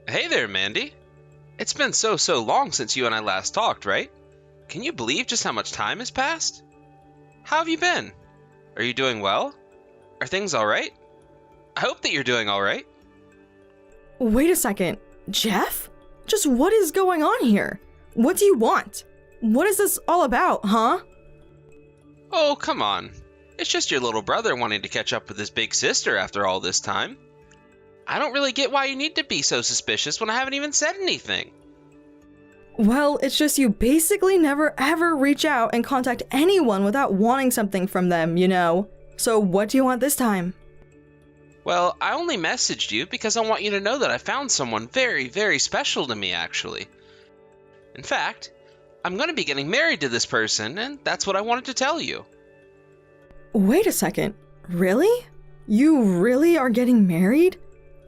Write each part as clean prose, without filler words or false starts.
Hey there, Mandy. It's been so long since you and I last talked, right? Can you believe just how much time has passed? How have you been? Are you doing well? Are things alright? I hope that you're doing alright. Wait a second. Jeff? Just what is going on here? What do you want? What is this all about, huh? Oh, come on. It's just your little brother wanting to catch up with his big sister after all this time. I don't really get why you need to be so suspicious when I haven't even said anything. Well, it's just you basically never ever reach out and contact anyone without wanting something from them, you know? So what do you want this time? Well, I only messaged you because I want you to know that I found someone very special to me, actually. In fact, I'm going to be getting married to this person, and that's what I wanted to tell you. Wait a second. Really? You really are getting married?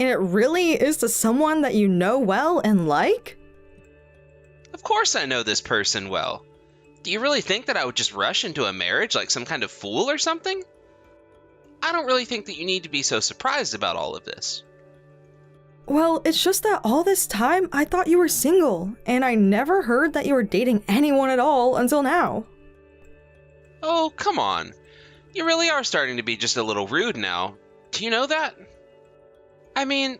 And it really is to someone that you know well and like? Of course I know this person well. Do you really think that I would just rush into a marriage like some kind of fool or something? I don't really think that you need to be so surprised about all of this. Well, it's just that all this time I thought you were single, and I never heard that you were dating anyone at all until now. Oh, come on. You really are starting to be just a little rude now. Do you know that? I mean,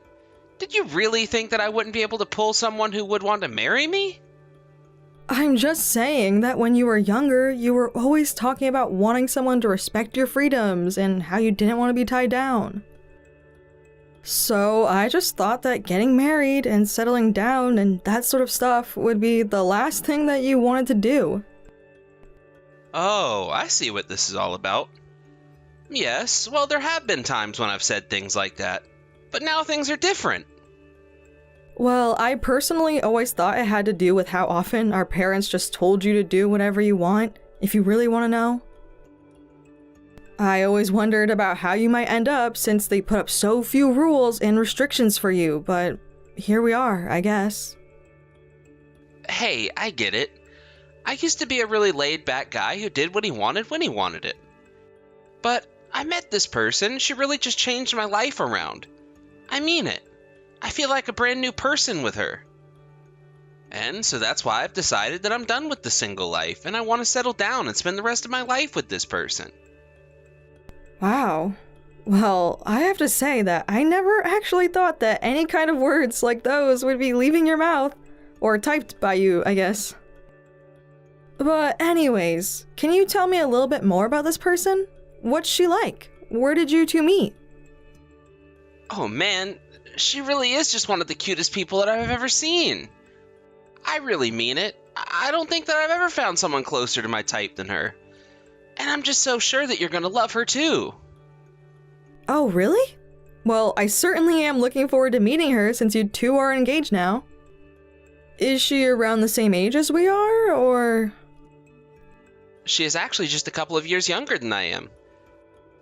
did you really think that I wouldn't be able to pull someone who would want to marry me? I'm just saying that when you were younger, you were always talking about wanting someone to respect your freedoms and how you didn't want to be tied down. So I just thought that getting married and settling down and that sort of stuff would be the last thing that you wanted to do. Oh, I see what this is all about. Yes, well, there have been times when I've said things like that, but now things are different. Well, I personally always thought it had to do with how often our parents just told you to do whatever you want, if you really want to know. I always wondered about how you might end up since they put up so few rules and restrictions for you, but here we are, I guess. Hey, I get it. I used to be a really laid-back guy who did what he wanted when he wanted it. But I met this person, she really just changed my life around. I mean it. I feel like a brand new person with her. And so that's why I've decided that I'm done with the single life and I want to settle down and spend the rest of my life with this person. Wow. Well, I have to say that I never actually thought that any kind of words like those would be leaving your mouth. Or typed by you, I guess. But anyways, can you tell me a little bit more about this person? What's she like? Where did you two meet? Oh man, she really is just one of the cutest people that I've ever seen. I really mean it. I don't think that I've ever found someone closer to my type than her. And I'm just so sure that you're gonna love her too. Oh, really? Well, I certainly am looking forward to meeting her since you two are engaged now. Is she around the same age as we are, or...? She is actually just a couple of years younger than I am.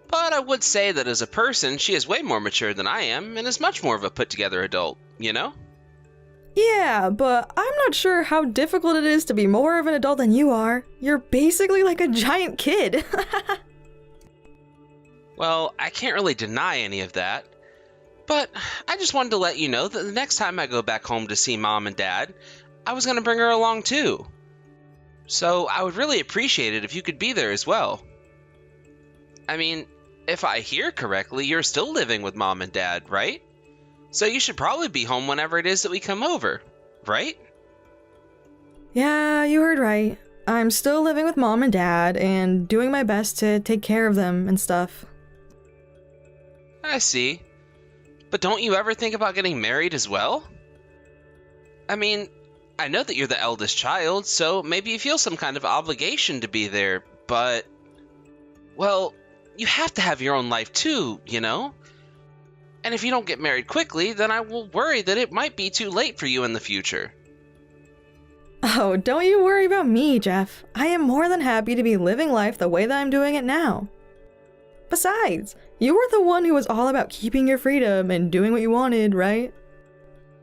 But I would say that as a person, she is way more mature than I am and is much more of a put-together adult, you know? Yeah, but I'm not sure how difficult it is to be more of an adult than you are. You're basically like a giant kid. Well, I can't really deny any of that. But I just wanted to let you know that the next time I go back home to see Mom and Dad, I was going to bring her along too. So I would really appreciate it if you could be there as well. I mean, if I hear correctly, you're still living with Mom and Dad, right? So you should probably be home whenever it is that we come over, right? Yeah, you heard right. I'm still living with Mom and Dad and doing my best to take care of them and stuff. I see. But don't you ever think about getting married as well? I mean, I know that you're the eldest child, so maybe you feel some kind of obligation to be there, but... Well, you have to have your own life too, you know? And if you don't get married quickly, then I will worry that it might be too late for you in the future. Oh, don't you worry about me, Jeff. I am more than happy to be living life the way that I'm doing it now. Besides, you were the one who was all about keeping your freedom and doing what you wanted, right?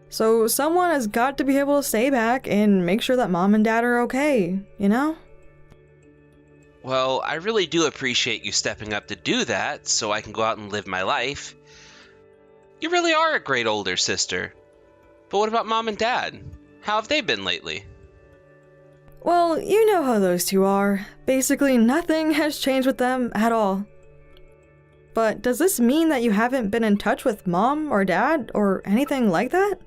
So someone has got to be able to stay back and make sure that Mom and Dad are okay, you know? Well, I really do appreciate you stepping up to do that so I can go out and live my life. You really are a great older sister. But what about Mom and Dad? How have they been lately? Well, you know how those two are. Basically, nothing has changed with them at all. But does this mean that you haven't been in touch with Mom or Dad or anything like that?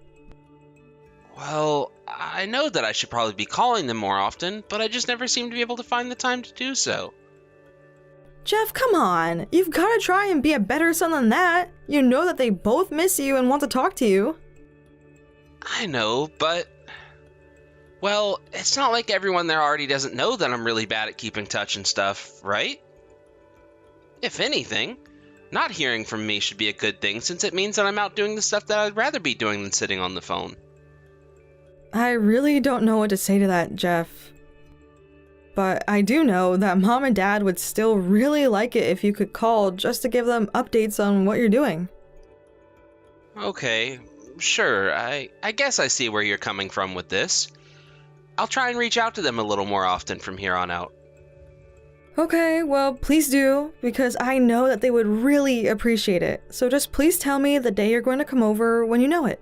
Well, I know that I should probably be calling them more often, but I just never seem to be able to find the time to do so. Jeff, come on. You've got to try and be a better son than that. You know that they both miss you and want to talk to you. I know, but... Well, it's not like everyone there already doesn't know that I'm really bad at keeping touch and stuff, right? If anything, not hearing from me should be a good thing since it means that I'm out doing the stuff that I'd rather be doing than sitting on the phone. I really don't know what to say to that, Jeff. But I do know that Mom and Dad would still really like it if you could call just to give them updates on what you're doing. Okay, sure, I guess I see where you're coming from with this. I'll try and reach out to them a little more often from here on out. Okay, well, please do, because I know that they would really appreciate it. So just please tell me the day you're going to come over when you know it.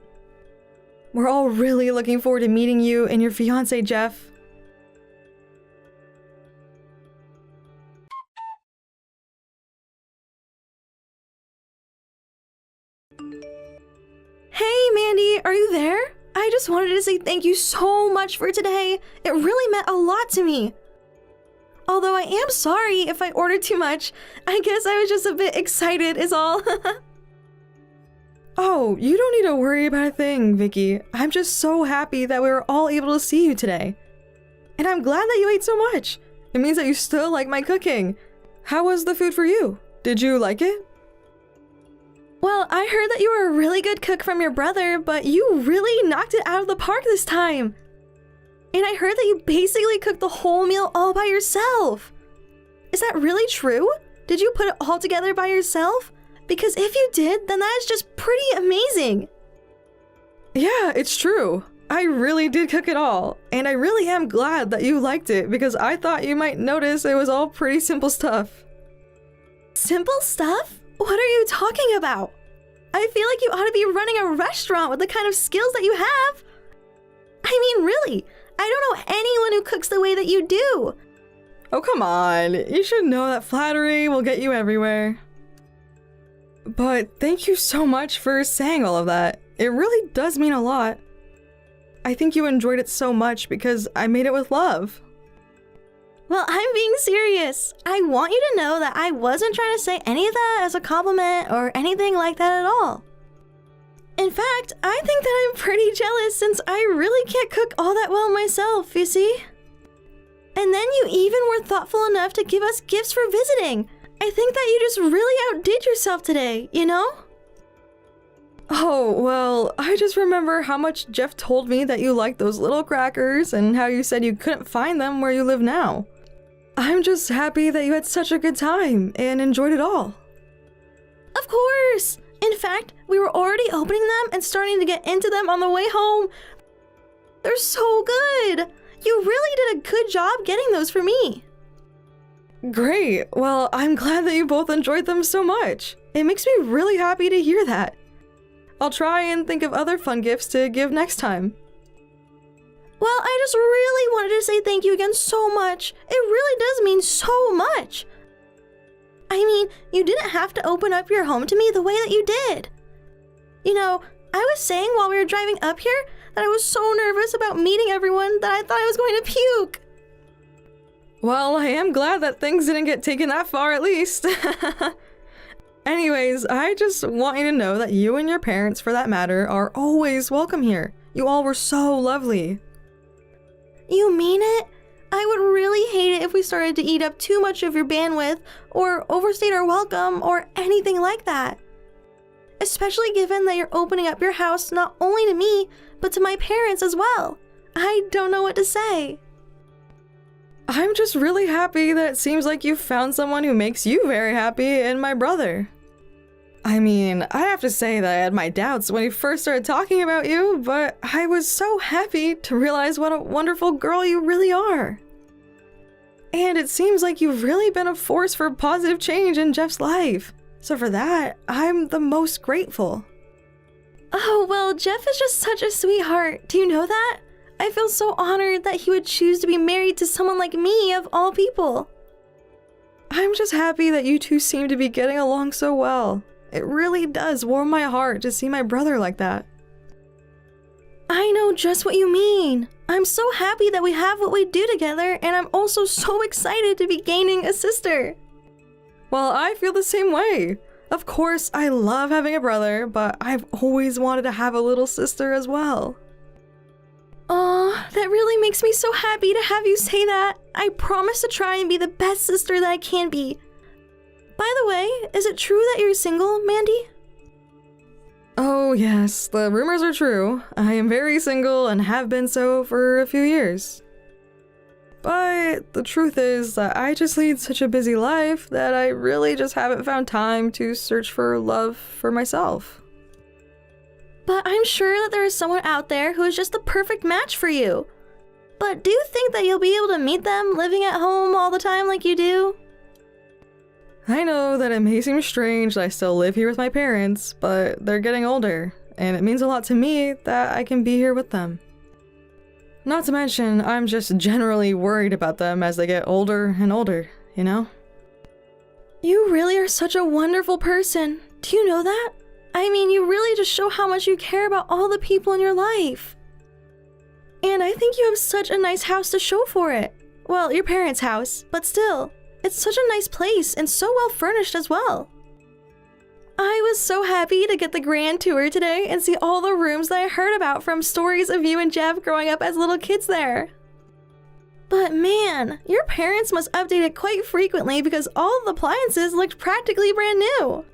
We're all really looking forward to meeting you and your fiancé, Jeff. Hey, Mandy, are you there? I just wanted to say thank you so much for today. It really meant a lot to me. Although I am sorry if I ordered too much. I guess I was just a bit excited is all. Oh, you don't need to worry about a thing, Vicky. I'm just so happy that we were all able to see you today. And I'm glad that you ate so much. It means that you still like my cooking. How was the food for you? Did you like it? Well, I heard that you were a really good cook from your brother, but you really knocked it out of the park this time. And I heard that you basically cooked the whole meal all by yourself. Is that really true? Did you put it all together by yourself? Because if you did, then that is just pretty amazing. Yeah, it's true. I really did cook it all. And I really am glad that you liked it because I thought you might notice it was all pretty simple stuff. Simple stuff? What are you talking about? I feel like you ought to be running a restaurant with the kind of skills that you have. I mean, really, I don't know anyone who cooks the way that you do. Oh, come on. You should know that flattery will get you everywhere. But thank you so much for saying all of that. It really does mean a lot. I think you enjoyed it so much because I made it with love. Well, I'm being serious. I want you to know that I wasn't trying to say any of that as a compliment or anything like that at all. In fact, I think that I'm pretty jealous since I really can't cook all that well myself, you see? And then you even were thoughtful enough to give us gifts for visiting. I think that you just really outdid yourself today, you know? Oh, well, I just remember how much Jeff told me that you liked those little crackers and how you said you couldn't find them where you live now. I'm just happy that you had such a good time and enjoyed it all. Of course! In fact, we were already opening them and starting to get into them on the way home. They're so good! You really did a good job getting those for me. Great. Well, I'm glad that you both enjoyed them so much. It makes me really happy to hear that. I'll try and think of other fun gifts to give next time. Well, I just really wanted to say thank you again so much. It really does mean so much. I mean, you didn't have to open up your home to me the way that you did. You know, I was saying while we were driving up here that I was so nervous about meeting everyone that I thought I was going to puke. Well, I am glad that things didn't get taken that far at least. Anyways, I just want you to know that you and your parents, for that matter, are always welcome here. You all were so lovely. You mean it? I would really hate it if we started to eat up too much of your bandwidth or overstayed our welcome or anything like that. Especially given that you're opening up your house not only to me, but to my parents as well. I don't know what to say. I'm just really happy that it seems like you've found someone who makes you very happy in my brother. I mean, I have to say that I had my doubts when he first started talking about you, but I was so happy to realize what a wonderful girl you really are. And it seems like you've really been a force for positive change in Jeff's life. So for that, I'm the most grateful. Oh, well, Jeff is just such a sweetheart. Do you know that? I feel so honored that he would choose to be married to someone like me, of all people. I'm just happy that you two seem to be getting along so well. It really does warm my heart to see my brother like that. I know just what you mean. I'm so happy that we have what we do together, and I'm also so excited to be gaining a sister. Well, I feel the same way. Of course, I love having a brother, but I've always wanted to have a little sister as well. Aw, that really makes me so happy to have you say that. I promise to try and be the best sister that I can be. By the way, is it true that you're single, Mandy? Oh yes, the rumors are true. I am very single and have been so for a few years. But the truth is that I just lead such a busy life that I really just haven't found time to search for love for myself. But I'm sure that there is someone out there who is just the perfect match for you. But do you think that you'll be able to meet them living at home all the time like you do? I know that it may seem strange that I still live here with my parents, but they're getting older, and it means a lot to me that I can be here with them. Not to mention, I'm just generally worried about them as they get older and older, you know? You really are such a wonderful person. Do you know that? I mean, you really just show how much you care about all the people in your life. And I think you have such a nice house to show for it. Well, your parents' house, but still, it's such a nice place and so well furnished as well. I was so happy to get the grand tour today and see all the rooms that I heard about from stories of you and Jeff growing up as little kids there. But man, your parents must update it quite frequently because all the appliances looked practically brand new.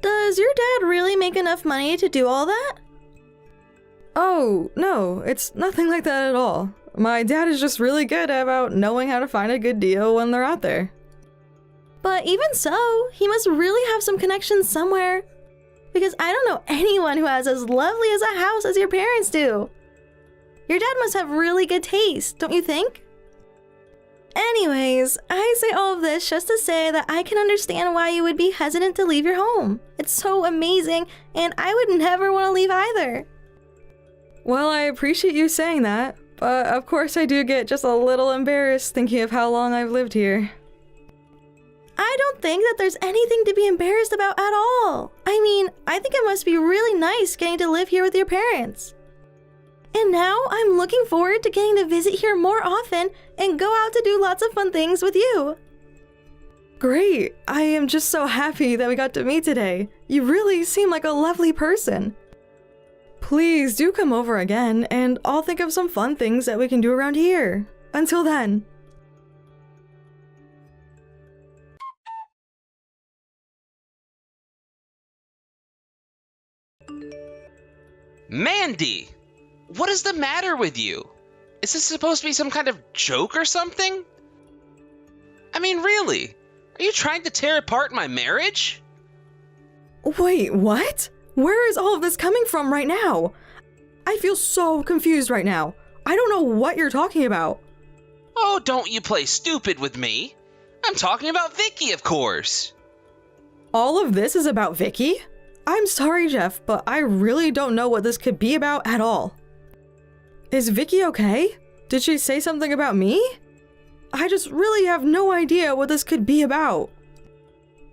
Does your dad really make enough money to do all that? Oh, no, it's nothing like that at all. My dad is just really good about knowing how to find a good deal when they're out there. But even so, he must really have some connections somewhere. Because I don't know anyone who has as lovely as a house as your parents do. Your dad must have really good taste, don't you think? Anyways, I say all of this just to say that I can understand why you would be hesitant to leave your home. It's so amazing, and I would never want to leave either. Well, I appreciate you saying that, but of course I do get just a little embarrassed thinking of how long I've lived here. I don't think that there's anything to be embarrassed about at all. I mean, I think it must be really nice getting to live here with your parents. And now I'm looking forward to getting to visit here more often and go out to do lots of fun things with you. Great! I am just so happy that we got to meet today. You really seem like a lovely person. Please do come over again, and I'll think of some fun things that we can do around here. Until then. Mandy! What is the matter with you? Is this supposed to be some kind of joke or something? I mean, really? Are you trying to tear apart my marriage? Wait, what? Where is all of this coming from right now? I feel so confused right now. I don't know what you're talking about. Oh, don't you play stupid with me. I'm talking about Vicky, of course. All of this is about Vicky? I'm sorry, Jeff, but I really don't know what this could be about at all. Is Vicky okay? Did she say something about me? I just really have no idea what this could be about.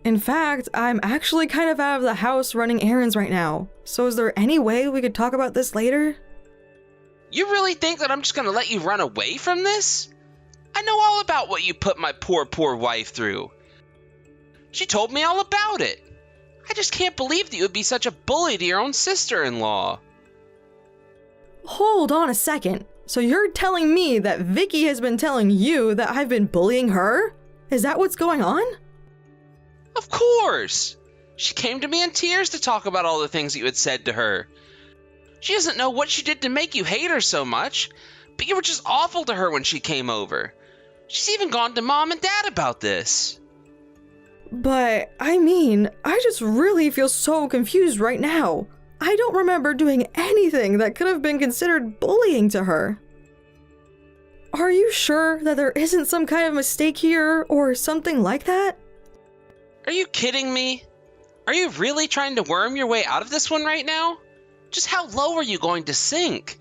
In fact, I'm actually kind of out of the house running errands right now. So is there any way we could talk about this later? You really think that I'm just gonna let you run away from this? I know all about what you put my poor wife through. She told me all about it. I just can't believe that you would be such a bully to your own sister-in-law. Hold on a second. So you're telling me that Vicky has been telling you that I've been bullying her? Is that what's going on? Of course! She came to me in tears to talk about all the things that you had said to her. She doesn't know what she did to make you hate her so much, but you were just awful to her when she came over. She's even gone to Mom and Dad about this. But, I mean, I just really feel so confused right now. I don't remember doing anything that could have been considered bullying to her. Are you sure that there isn't some kind of mistake here or something like that? Are you kidding me? Are you really trying to worm your way out of this one right now? Just how low are you going to sink?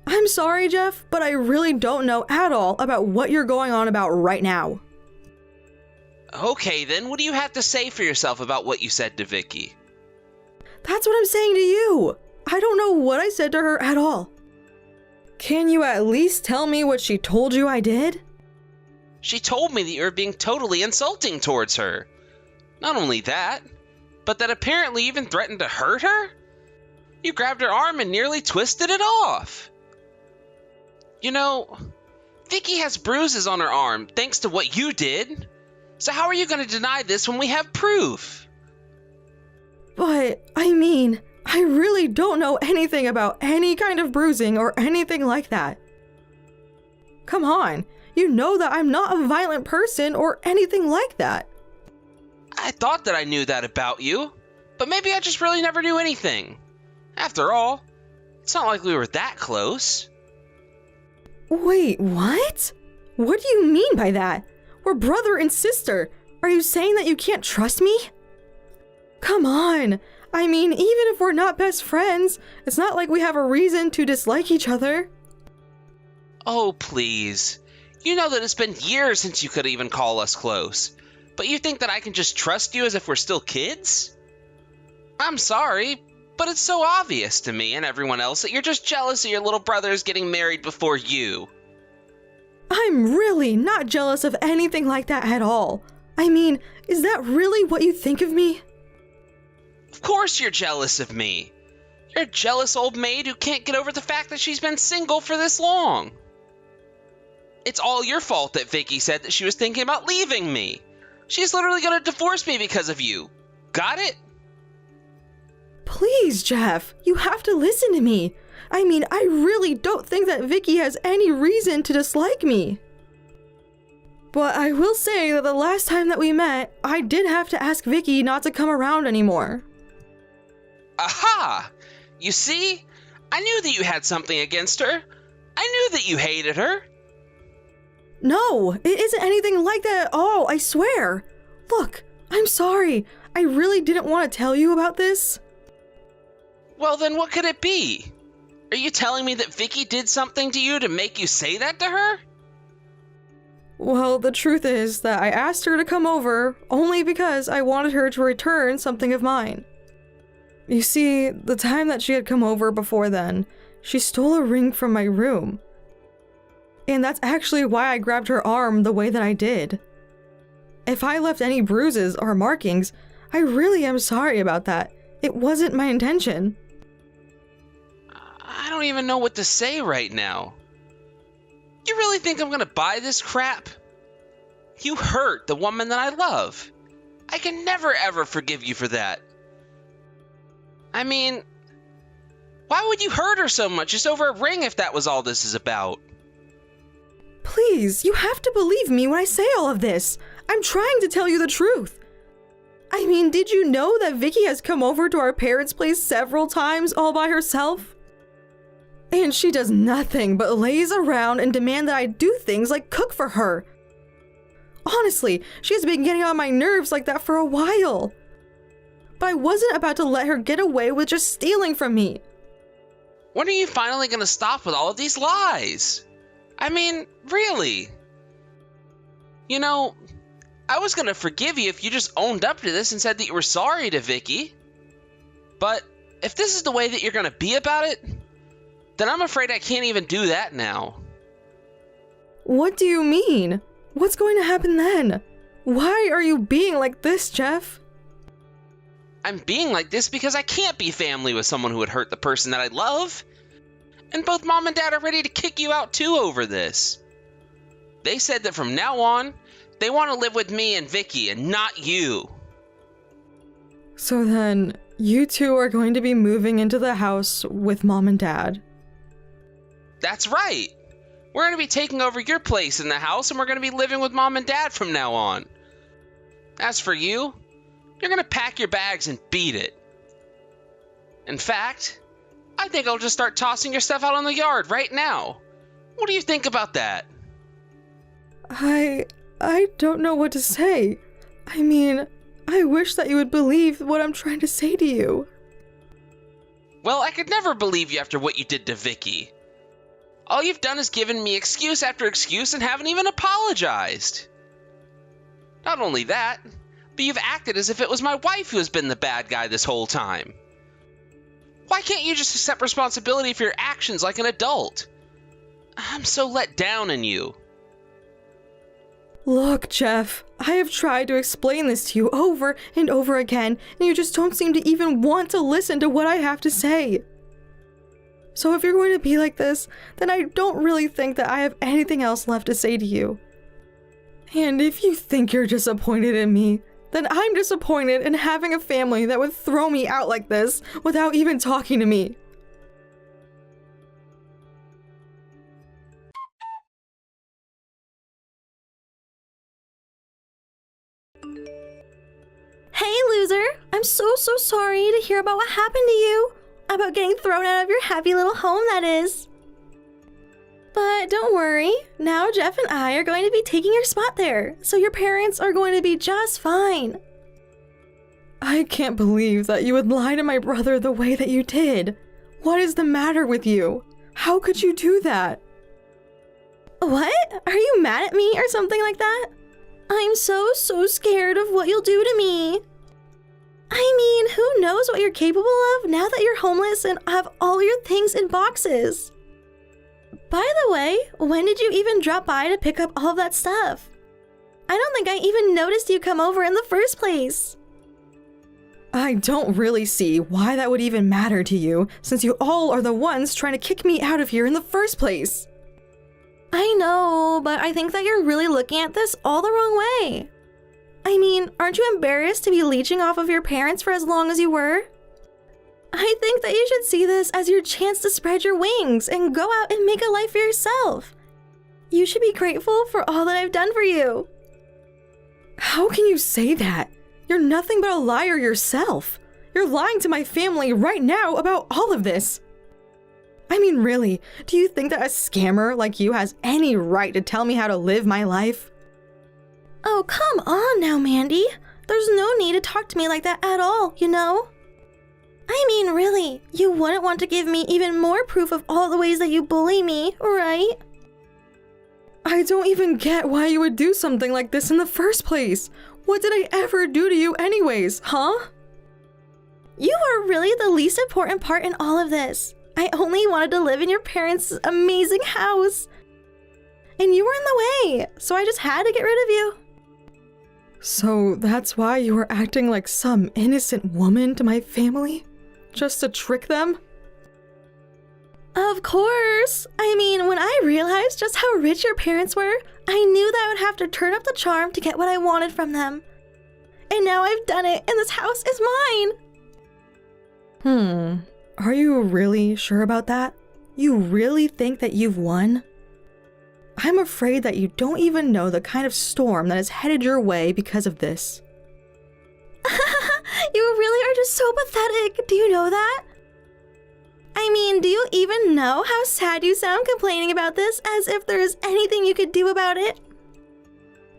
I'm sorry, Jeff, but I really don't know at all about what you're going on about right now. Okay, then what do you have to say for yourself about what you said to Vicky? That's what I'm saying to you. I don't know what I said to her at all. Can you at least tell me what she told you I did? She told me that you were being totally insulting towards her. Not only that, but that apparently you even threatened to hurt her? You grabbed her arm and nearly twisted it off. You know, Vicky has bruises on her arm thanks to what you did. So how are you going to deny this when we have proof? But, I mean, I really don't know anything about any kind of bruising or anything like that. Come on, you know that I'm not a violent person or anything like that. I thought that I knew that about you, but maybe I just really never knew anything. After all, it's not like we were that close. Wait, what? What do you mean by that? We're brother and sister. Are you saying that you can't trust me? Come on. I mean, even if we're not best friends, it's not like we have a reason to dislike each other. Oh, please. You know that it's been years since you could even call us close. But you think that I can just trust you as if we're still kids? I'm sorry, but it's so obvious to me and everyone else that you're just jealous of your little brothers getting married before you. I'm really not jealous of anything like that at all. I mean, is that really what you think of me? Of course you're jealous of me. You're a jealous old maid who can't get over the fact that she's been single for this long. It's all your fault that Vicky said that she was thinking about leaving me. She's literally gonna divorce me because of you. Got it? Please, Jeff, you have to listen to me. I mean, I really don't think that Vicky has any reason to dislike me. But I will say that the last time that we met, I did have to ask Vicky not to come around anymore. Aha! You see? I knew that you had something against her. I knew that you hated her. No, it isn't anything like that at all, I swear. Look, I'm sorry. I really didn't want to tell you about this. Well, then what could it be? Are you telling me that Vicky did something to you to make you say that to her? Well, the truth is that I asked her to come over only because I wanted her to return something of mine. You see, the time that she had come over before then, she stole a ring from my room. And that's actually why I grabbed her arm the way that I did. If I left any bruises or markings, I really am sorry about that. It wasn't my intention. I don't even know what to say right now. You really think I'm gonna buy this crap? You hurt the woman that I love. I can never ever forgive you for that. I mean, why would you hurt her so much just over a ring if that was all this is about? Please, you have to believe me when I say all of this. I'm trying to tell you the truth. I mean, did you know that Vicky has come over to our parents' place several times all by herself? And she does nothing but lays around and demand that I do things like cook for her. Honestly, she has been getting on my nerves like that for a while. But I wasn't about to let her get away with just stealing from me. When are you finally gonna stop with all of these lies? I mean, really? You know, I was gonna forgive you if you just owned up to this and said that you were sorry to Vicky. But if this is the way that you're gonna be about it, then I'm afraid I can't even do that now. What do you mean? What's going to happen then? Why are you being like this, Jeff? I'm being like this because I can't be family with someone who would hurt the person that I love. And both Mom and Dad are ready to kick you out too over this. They said that from now on, they want to live with me and Vicky and not you. So then, you two are going to be moving into the house with Mom and Dad. That's right. We're going to be taking over your place in the house and we're going to be living with Mom and Dad from now on. As for you, you're going to pack your bags and beat it. In fact, I think I'll just start tossing your stuff out on the yard right now. What do you think about that? I don't know what to say. I mean, I wish that you would believe what I'm trying to say to you. Well, I could never believe you after what you did to Vicky. All you've done is given me excuse after excuse and haven't even apologized. Not only that, but you've acted as if it was my wife who has been the bad guy this whole time. Why can't you just accept responsibility for your actions like an adult? I'm so let down in you. Look, Jeff, I have tried to explain this to you over and over again, and you just don't seem to even want to listen to what I have to say. So if you're going to be like this, then I don't really think that I have anything else left to say to you. And if you think you're disappointed in me, then I'm disappointed in having a family that would throw me out like this without even talking to me. Hey, loser! I'm so sorry to hear about what happened to you. About getting thrown out of your happy little home, that is. But don't worry, now Jeff and I are going to be taking your spot there, so your parents are going to be just fine. I can't believe that you would lie to my brother the way that you did. What is the matter with you? How could you do that? What? Are you mad at me or something like that? I'm so scared of what you'll do to me. I mean, who knows what you're capable of now that you're homeless and have all your things in boxes? By the way, when did you even drop by to pick up all of that stuff? I don't think I even noticed you come over in the first place. I don't really see why that would even matter to you, since you all are the ones trying to kick me out of here in the first place. I know, but I think that you're really looking at this all the wrong way. I mean, aren't you embarrassed to be leeching off of your parents for as long as you were? I think that you should see this as your chance to spread your wings and go out and make a life for yourself. You should be grateful for all that I've done for you. How can you say that? You're nothing but a liar yourself. You're lying to my family right now about all of this. I mean, really, do you think that a scammer like you has any right to tell me how to live my life? Oh, come on now, Mandy. There's no need to talk to me like that at all, you know? I mean, really, you wouldn't want to give me even more proof of all the ways that you bully me, right? I don't even get why you would do something like this in the first place. What did I ever do to you anyways, huh? You are really the least important part in all of this. I only wanted to live in your parents' amazing house. And you were in the way, so I just had to get rid of you. So that's why you were acting like some innocent woman to my family? Just to trick them? Of course! I mean, when I realized just how rich your parents were, I knew that I would have to turn up the charm to get what I wanted from them. And now I've done it, and this house is mine! Are you really sure about that? You really think that you've won? I'm afraid that you don't even know the kind of storm that is headed your way because of this. You really are just so pathetic, do you know that? I mean, do you even know how sad you sound complaining about this as if there is anything you could do about it?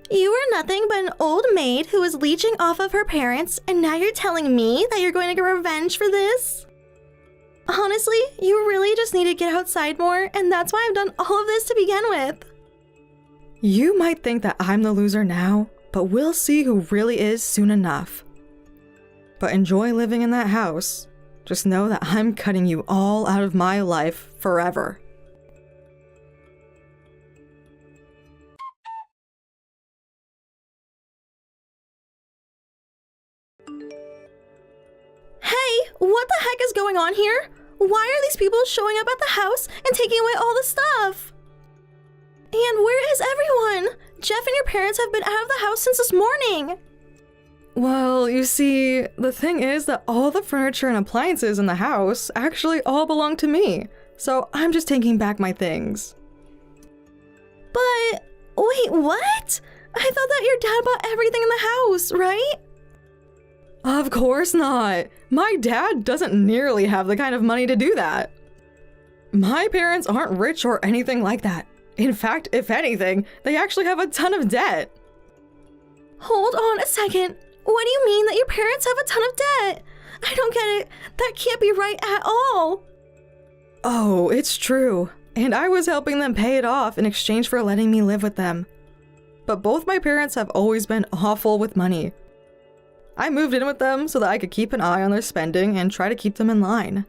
You were nothing but an old maid who was leeching off of her parents, and now you're telling me that you're going to get revenge for this? Honestly, you really just need to get outside more, and that's why I've done all of this to begin with. You might think that I'm the loser now, but we'll see who really is soon enough. But enjoy living in that house. Just know that I'm cutting you all out of my life forever. Hey, what the heck is going on here? Why are these people showing up at the house and taking away all the stuff? And where is everyone? Jeff and your parents have been out of the house since this morning. Well, you see, the thing is that all the furniture and appliances in the house actually all belong to me, so I'm just taking back my things. But, wait, what? I thought that your dad bought everything in the house, right? Of course not. My dad doesn't nearly have the kind of money to do that. My parents aren't rich or anything like that. In fact, if anything, they actually have a ton of debt. Hold on a second. What do you mean that your parents have a ton of debt? I don't get it. That can't be right at all. Oh, it's true. And I was helping them pay it off in exchange for letting me live with them. But both my parents have always been awful with money. I moved in with them so that I could keep an eye on their spending and try to keep them in line.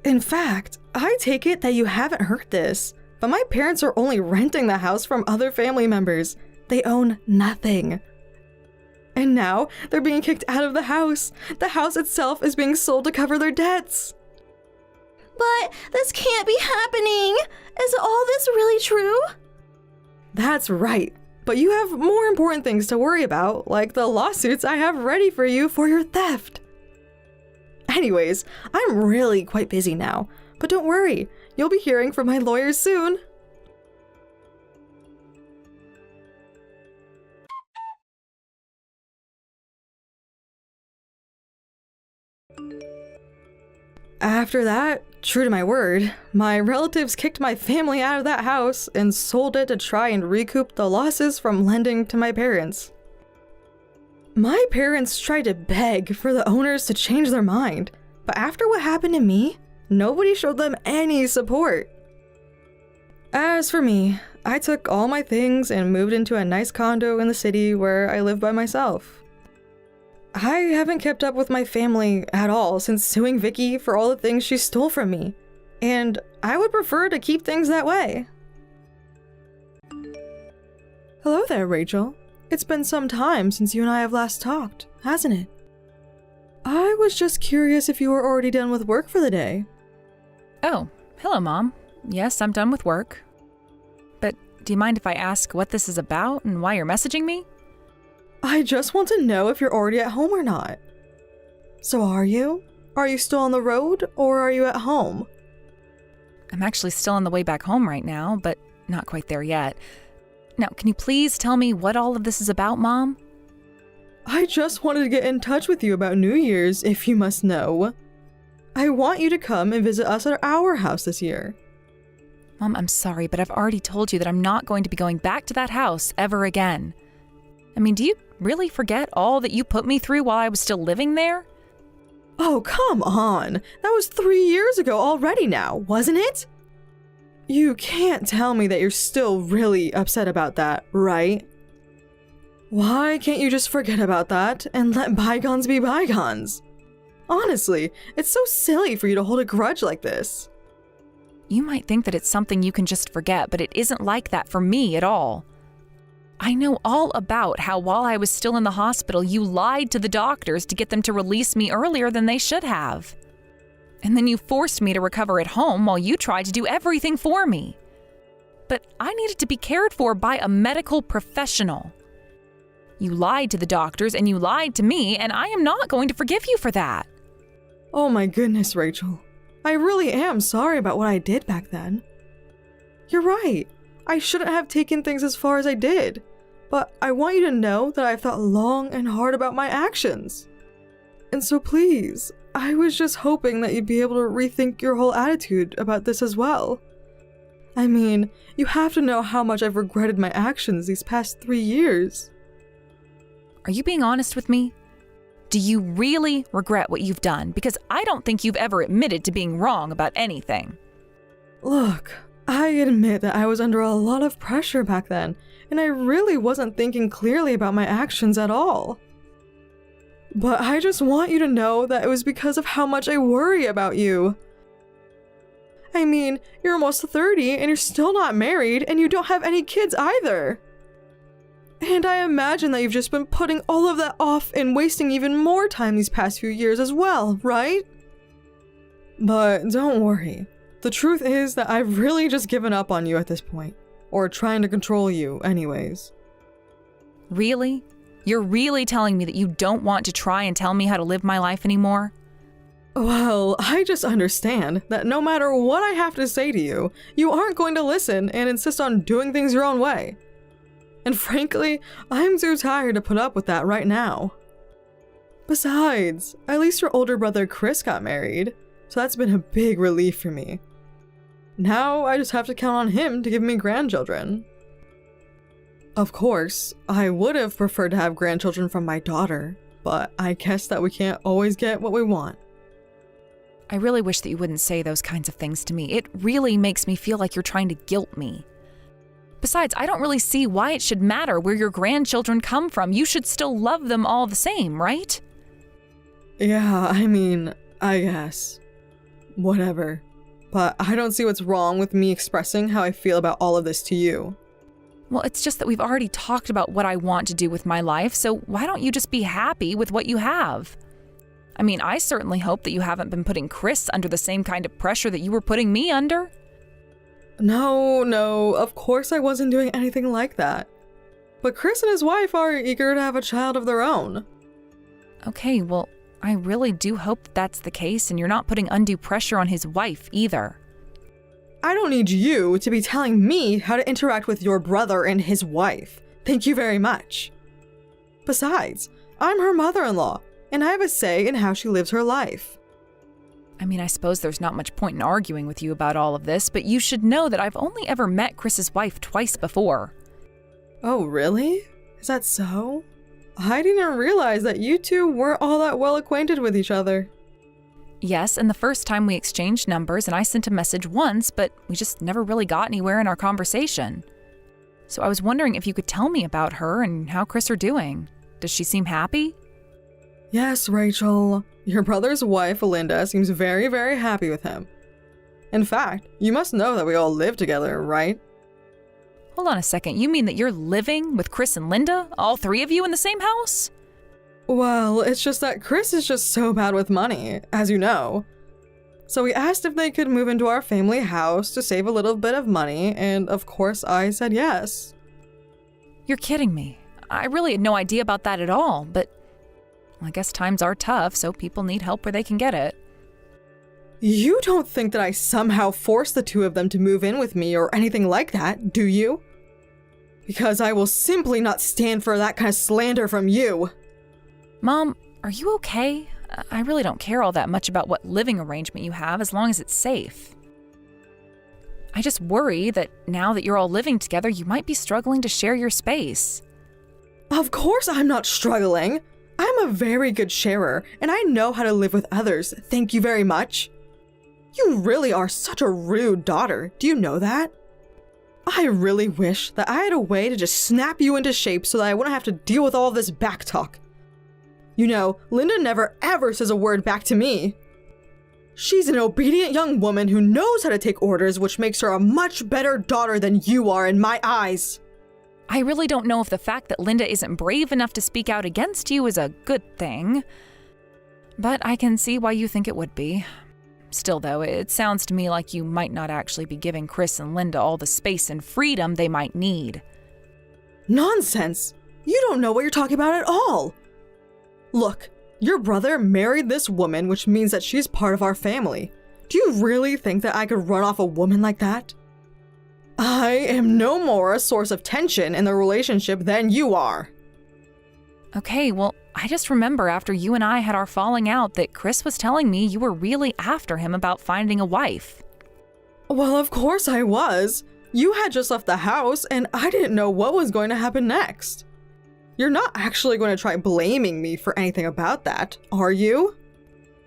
In fact, I take it that you haven't heard this, but my parents are only renting the house from other family members. They own nothing. And now they're being kicked out of the house. The house itself is being sold to cover their debts. But this can't be happening. Is all this really true? That's right. But you have more important things to worry about, like the lawsuits I have ready for you for your theft. Anyways, I'm really quite busy now, but don't worry, you'll be hearing from my lawyers soon. After that, true to my word, my relatives kicked my family out of that house and sold it to try and recoup the losses from lending to my parents. My parents tried to beg for the owners to change their mind, but after what happened to me, nobody showed them any support. As for me, I took all my things and moved into a nice condo in the city where I live by myself. I haven't kept up with my family at all since suing Vicky for all the things she stole from me, and I would prefer to keep things that way. Hello there, Rachel. It's been some time since you and I have last talked, hasn't it? I was just curious if you were already done with work for the day. Oh, hello, Mom. Yes, I'm done with work. But do you mind if I ask what this is about and why you're messaging me? I just want to know if you're already at home or not. So are you? Are you still on the road, or are you at home? I'm actually still on the way back home right now, but not quite there yet. Now, can you please tell me what all of this is about, Mom? I just wanted to get in touch with you about New Year's, if you must know. I want you to come and visit us at our house this year. Mom, I'm sorry, but I've already told you that I'm not going to be going back to that house ever again. I mean, do you really forget all that you put me through while I was still living there? Oh, come on. That was 3 years ago already now, wasn't it? You can't tell me that you're still really upset about that, right? Why can't you just forget about that and let bygones be bygones? Honestly, it's so silly for you to hold a grudge like this. You might think that it's something you can just forget, but it isn't like that for me at all. I know all about how while I was still in the hospital, you lied to the doctors to get them to release me earlier than they should have. And then you forced me to recover at home while you tried to do everything for me. But I needed to be cared for by a medical professional. You lied to the doctors and you lied to me, and I am not going to forgive you for that. Oh my goodness, Rachel. I really am sorry about what I did back then. You're right. I shouldn't have taken things as far as I did. But I want you to know that I've thought long and hard about my actions. And so please, I was just hoping that you'd be able to rethink your whole attitude about this as well. I mean, you have to know how much I've regretted my actions these past 3 years. Are you being honest with me? Do you really regret what you've done? Because I don't think you've ever admitted to being wrong about anything. Look, I admit that I was under a lot of pressure back then, and I really wasn't thinking clearly about my actions at all. But I just want you to know that it was because of how much I worry about you. I mean, you're almost 30 and you're still not married, and you don't have any kids either. And I imagine that you've just been putting all of that off and wasting even more time these past few years as well, right? But don't worry. The truth is that I've really just given up on you at this point. Or trying to control you, anyways. Really? You're really telling me that you don't want to try and tell me how to live my life anymore? Well, I just understand that no matter what I have to say to you, you aren't going to listen and insist on doing things your own way. And frankly, I'm too tired to put up with that right now. Besides, at least your older brother Chris got married, so that's been a big relief for me. Now I just have to count on him to give me grandchildren. Of course, I would have preferred to have grandchildren from my daughter, but I guess that we can't always get what we want. I really wish that you wouldn't say those kinds of things to me. It really makes me feel like you're trying to guilt me. Besides, I don't really see why it should matter where your grandchildren come from. You should still love them all the same, right? Yeah, I mean, I guess. Whatever. But I don't see what's wrong with me expressing how I feel about all of this to you. Well, it's just that we've already talked about what I want to do with my life, so why don't you just be happy with what you have? I mean, I certainly hope that you haven't been putting Chris under the same kind of pressure that you were putting me under. No, of course I wasn't doing anything like that. But Chris and his wife are eager to have a child of their own. Okay, well, I really do hope that that's the case and you're not putting undue pressure on his wife either. I don't need you to be telling me how to interact with your brother and his wife. Thank you very much. Besides, I'm her mother-in-law, and I have a say in how she lives her life. I mean, I suppose there's not much point in arguing with you about all of this, but you should know that I've only ever met Chris's wife twice before. Oh, really? Is that so? I didn't realize that you two weren't all that well acquainted with each other. Yes, and the first time we exchanged numbers and I sent a message once, but we just never really got anywhere in our conversation. So I was wondering if you could tell me about her and how Chris are doing. Does she seem happy? Yes, Rachel. Your brother's wife, Linda, seems very, very happy with him. In fact, you must know that we all live together, right? Hold on a second, you mean that you're living with Chris and Linda? All three of you in the same house? Well, it's just that Chris is just so bad with money, as you know. So we asked if they could move into our family house to save a little bit of money, and of course I said yes. You're kidding me. I really had no idea about that at all, but I guess times are tough, so people need help where they can get it. You don't think that I somehow forced the two of them to move in with me or anything like that, do you? Because I will simply not stand for that kind of slander from you. Mom, are you okay? I really don't care all that much about what living arrangement you have as long as it's safe. I just worry that now that you're all living together, you might be struggling to share your space. Of course I'm not struggling. I'm a very good sharer, and I know how to live with others, thank you very much. You really are such a rude daughter, do you know that? I really wish that I had a way to just snap you into shape so that I wouldn't have to deal with all this back talk. You know, Linda never ever says a word back to me. She's an obedient young woman who knows how to take orders, which makes her a much better daughter than you are in my eyes. I really don't know if the fact that Linda isn't brave enough to speak out against you is a good thing, but I can see why you think it would be. Still, though, it sounds to me like you might not actually be giving Chris and Linda all the space and freedom they might need. Nonsense! You don't know what you're talking about at all! Look, your brother married this woman, which means that she's part of our family. Do you really think that I could run off a woman like that? I am no more a source of tension in the relationship than you are. Okay, well, I just remember after you and I had our falling out that Chris was telling me you were really after him about finding a wife. Well, of course I was. You had just left the house, and I didn't know what was going to happen next. You're not actually going to try blaming me for anything about that, are you?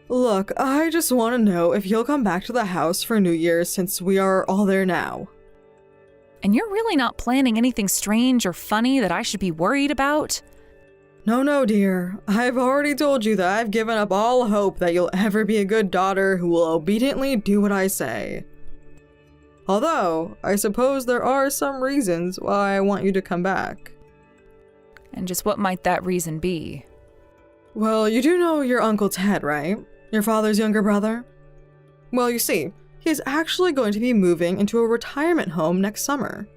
Look, I just want to know if you'll come back to the house for New Year's since we are all there now. And you're really not planning anything strange or funny that I should be worried about? No, dear. I've already told you that I've given up all hope that you'll ever be a good daughter who will obediently do what I say. Although, I suppose there are some reasons why I want you to come back. And just what might that reason be? Well, you do know your Uncle Ted, right? Your father's younger brother? Well, you see, he is actually going to be moving into a retirement home next summer.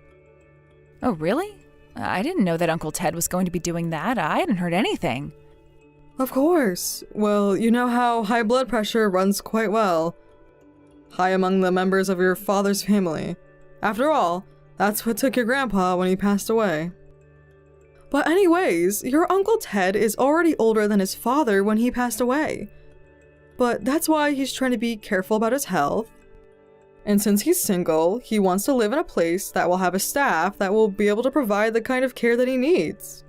Oh, really? I didn't know that Uncle Ted was going to be doing that. I hadn't heard anything. Of course. Well, you know how high blood pressure runs quite well. High among the members of your father's family. After all, that's what took your grandpa when he passed away. But anyways, your Uncle Ted is already older than his father when he passed away. But that's why he's trying to be careful about his health. And since he's single, he wants to live in a place that will have a staff that will be able to provide the kind of care that he needs.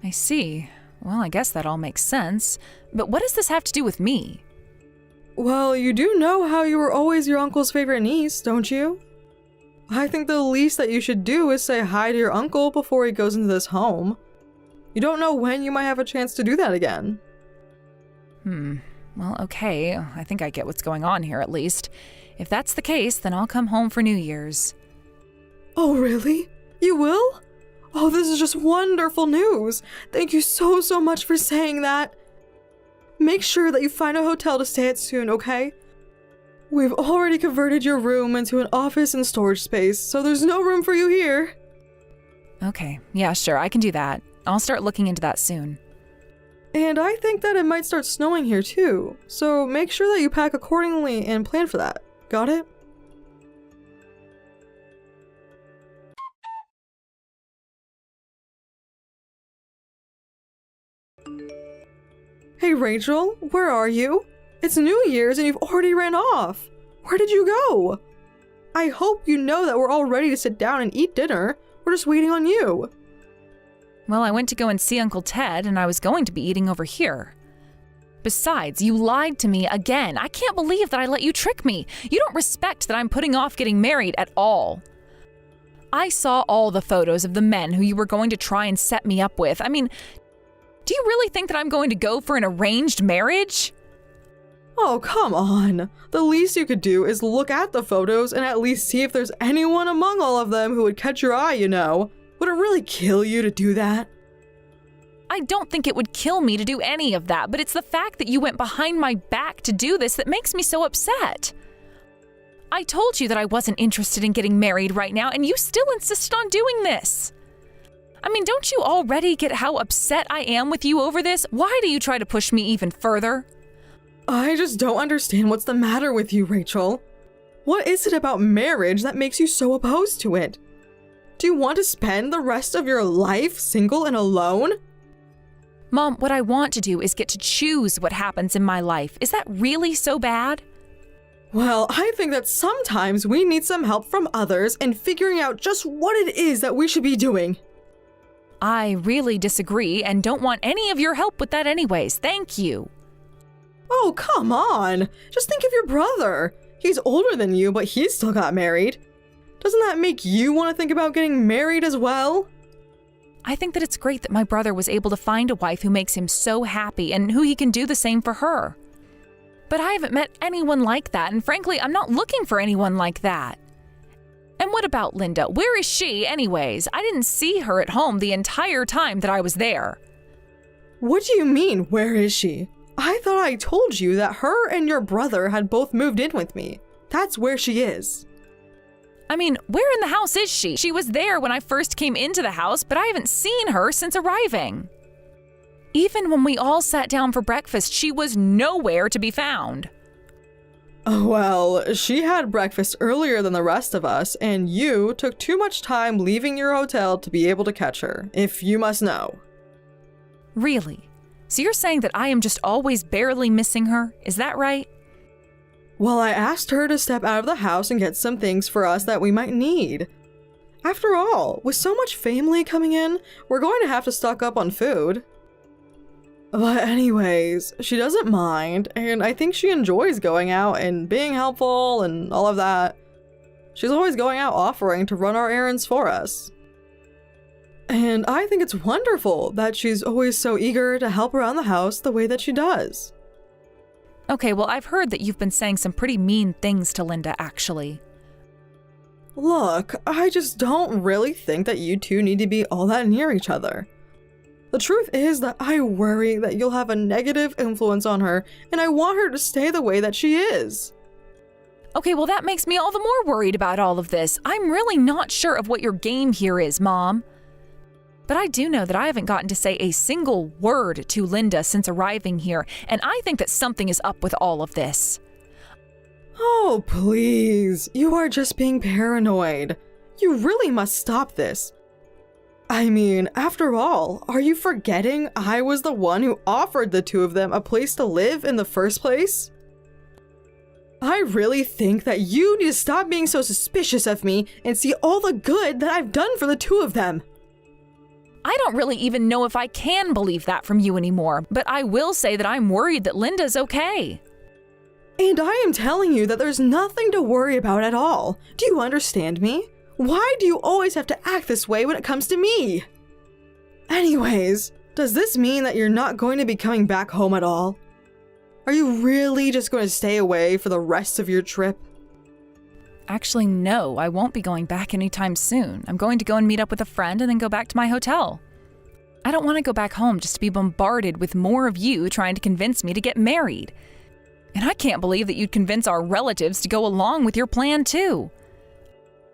I see. Well, I guess that all makes sense. But what does this have to do with me? Well, you do know how you were always your uncle's favorite niece, don't you? I think the least that you should do is say hi to your uncle before he goes into this home. You don't know when you might have a chance to do that again. Well, okay. I think I get what's going on here at least. If that's the case, then I'll come home for New Year's. Oh, really? You will? Oh, this is just wonderful news. Thank you so much for saying that. Make sure that you find a hotel to stay at soon, okay? We've already converted your room into an office and storage space, so there's no room for you here. Okay, yeah, sure, I can do that. I'll start looking into that soon. And I think that it might start snowing here too, so make sure that you pack accordingly and plan for that. Got it? Hey Rachel, where are you? It's New Year's and you've already ran off. Where did you go? I hope you know that we're all ready to sit down and eat dinner. We're just waiting on you. Well, I went to go and see Uncle Ted, and I was going to be eating over here. Besides, you lied to me again. I can't believe that I let you trick me. You don't respect that I'm putting off getting married at all. I saw all the photos of the men who you were going to try and set me up with. I mean, do you really think that I'm going to go for an arranged marriage? Oh, come on. The least you could do is look at the photos and at least see if there's anyone among all of them who would catch your eye, you know. Would it really kill you to do that? I don't think it would kill me to do any of that, but it's the fact that you went behind my back to do this that makes me so upset. I told you that I wasn't interested in getting married right now, and you still insisted on doing this. I mean, don't you already get how upset I am with you over this? Why do you try to push me even further? I just don't understand what's the matter with you, Rachel. What is it about marriage that makes you so opposed to it? Do you want to spend the rest of your life single and alone? Mom, what I want to do is get to choose what happens in my life. Is that really so bad? Well, I think that sometimes we need some help from others in figuring out just what it is that we should be doing. I really disagree and don't want any of your help with that anyways. Thank you. Oh, come on. Just think of your brother. He's older than you, but he's still got married. Doesn't that make you want to think about getting married as well? I think that it's great that my brother was able to find a wife who makes him so happy and who he can do the same for her. But I haven't met anyone like that, and frankly, I'm not looking for anyone like that. And what about Linda? Where is she anyways? I didn't see her at home the entire time that I was there. What do you mean, where is she? I thought I told you that her and your brother had both moved in with me. That's where she is. I mean, where in the house is she? She was there when I first came into the house, but I haven't seen her since arriving. Even when we all sat down for breakfast, she was nowhere to be found. Well, she had breakfast earlier than the rest of us, and you took too much time leaving your hotel to be able to catch her, if you must know. Really? So you're saying that I am just always barely missing her? Is that right? Well, I asked her to step out of the house and get some things for us that we might need. After all, with so much family coming in, we're going to have to stock up on food. But anyways, she doesn't mind, and I think she enjoys going out and being helpful and all of that. She's always going out offering to run our errands for us. And I think it's wonderful that she's always so eager to help around the house the way that she does. Okay, well, I've heard that you've been saying some pretty mean things to Linda, actually. Look, I just don't really think that you two need to be all that near each other. The truth is that I worry that you'll have a negative influence on her, and I want her to stay the way that she is. Okay, well, that makes me all the more worried about all of this. I'm really not sure of what your game here is, Mom. But I do know that I haven't gotten to say a single word to Linda since arriving here, and I think that something is up with all of this. Oh, please. You are just being paranoid. You really must stop this. I mean, after all, are you forgetting I was the one who offered the two of them a place to live in the first place? I really think that you need to stop being so suspicious of me and see all the good that I've done for the two of them. I don't really even know if I can believe that from you anymore, but I will say that I'm worried that Linda's okay. And I am telling you that there's nothing to worry about at all. Do you understand me? Why do you always have to act this way when it comes to me? Anyways, does this mean that you're not going to be coming back home at all? Are you really just going to stay away for the rest of your trip? Actually, no, I won't be going back anytime soon. I'm going to go and meet up with a friend and then go back to my hotel. I don't want to go back home just to be bombarded with more of you trying to convince me to get married. And I can't believe that you'd convince our relatives to go along with your plan too.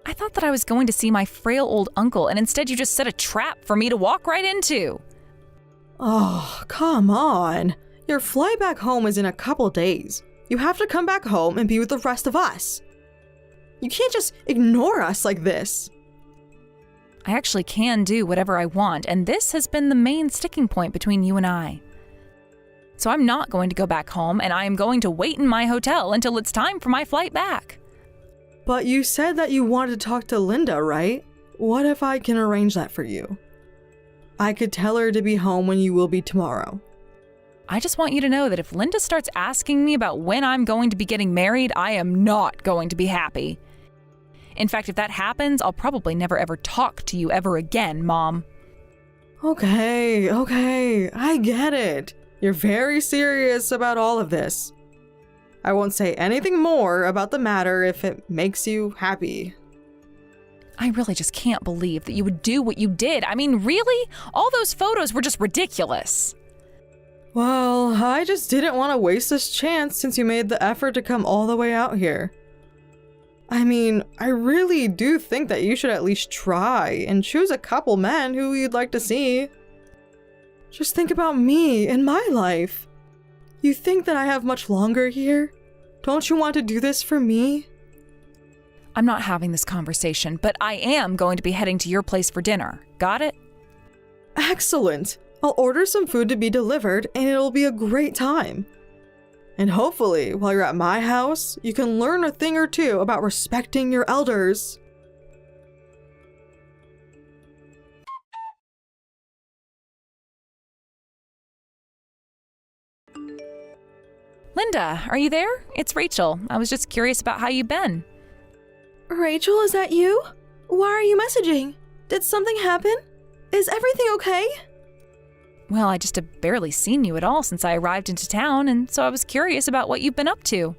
I thought that I was going to see my frail old uncle, and instead you just set a trap for me to walk right into. Oh, come on. Your flight back home is in a couple days. You have to come back home and be with the rest of us. You can't just ignore us like this. I actually can do whatever I want, and this has been the main sticking point between you and I. So I'm not going to go back home, and I am going to wait in my hotel until it's time for my flight back. But you said that you wanted to talk to Linda, right? What if I can arrange that for you? I could tell her to be home when you will be tomorrow. I just want you to know that if Linda starts asking me about when I'm going to be getting married, I am not going to be happy. In fact, if that happens, I'll probably never ever talk to you ever again, Mom. Okay, I get it. You're very serious about all of this. I won't say anything more about the matter if it makes you happy. I really just can't believe that you would do what you did. I mean, really? All those photos were just ridiculous. Well, I just didn't want to waste this chance since you made the effort to come all the way out here. I mean, I really do think that you should at least try and choose a couple men who you'd like to see. Just think about me and my life. You think that I have much longer here? Don't you want to do this for me? I'm not having this conversation, but I am going to be heading to your place for dinner. Got it? Excellent. I'll order some food to be delivered and it'll be a great time. And hopefully, while you're at my house, you can learn a thing or two about respecting your elders. Linda, are you there? It's Rachel. I was just curious about how you've been. Rachel, is that you? Why are you messaging? Did something happen? Is everything okay? Well, I just have barely seen you at all since I arrived into town, and so I was curious about what you've been up to.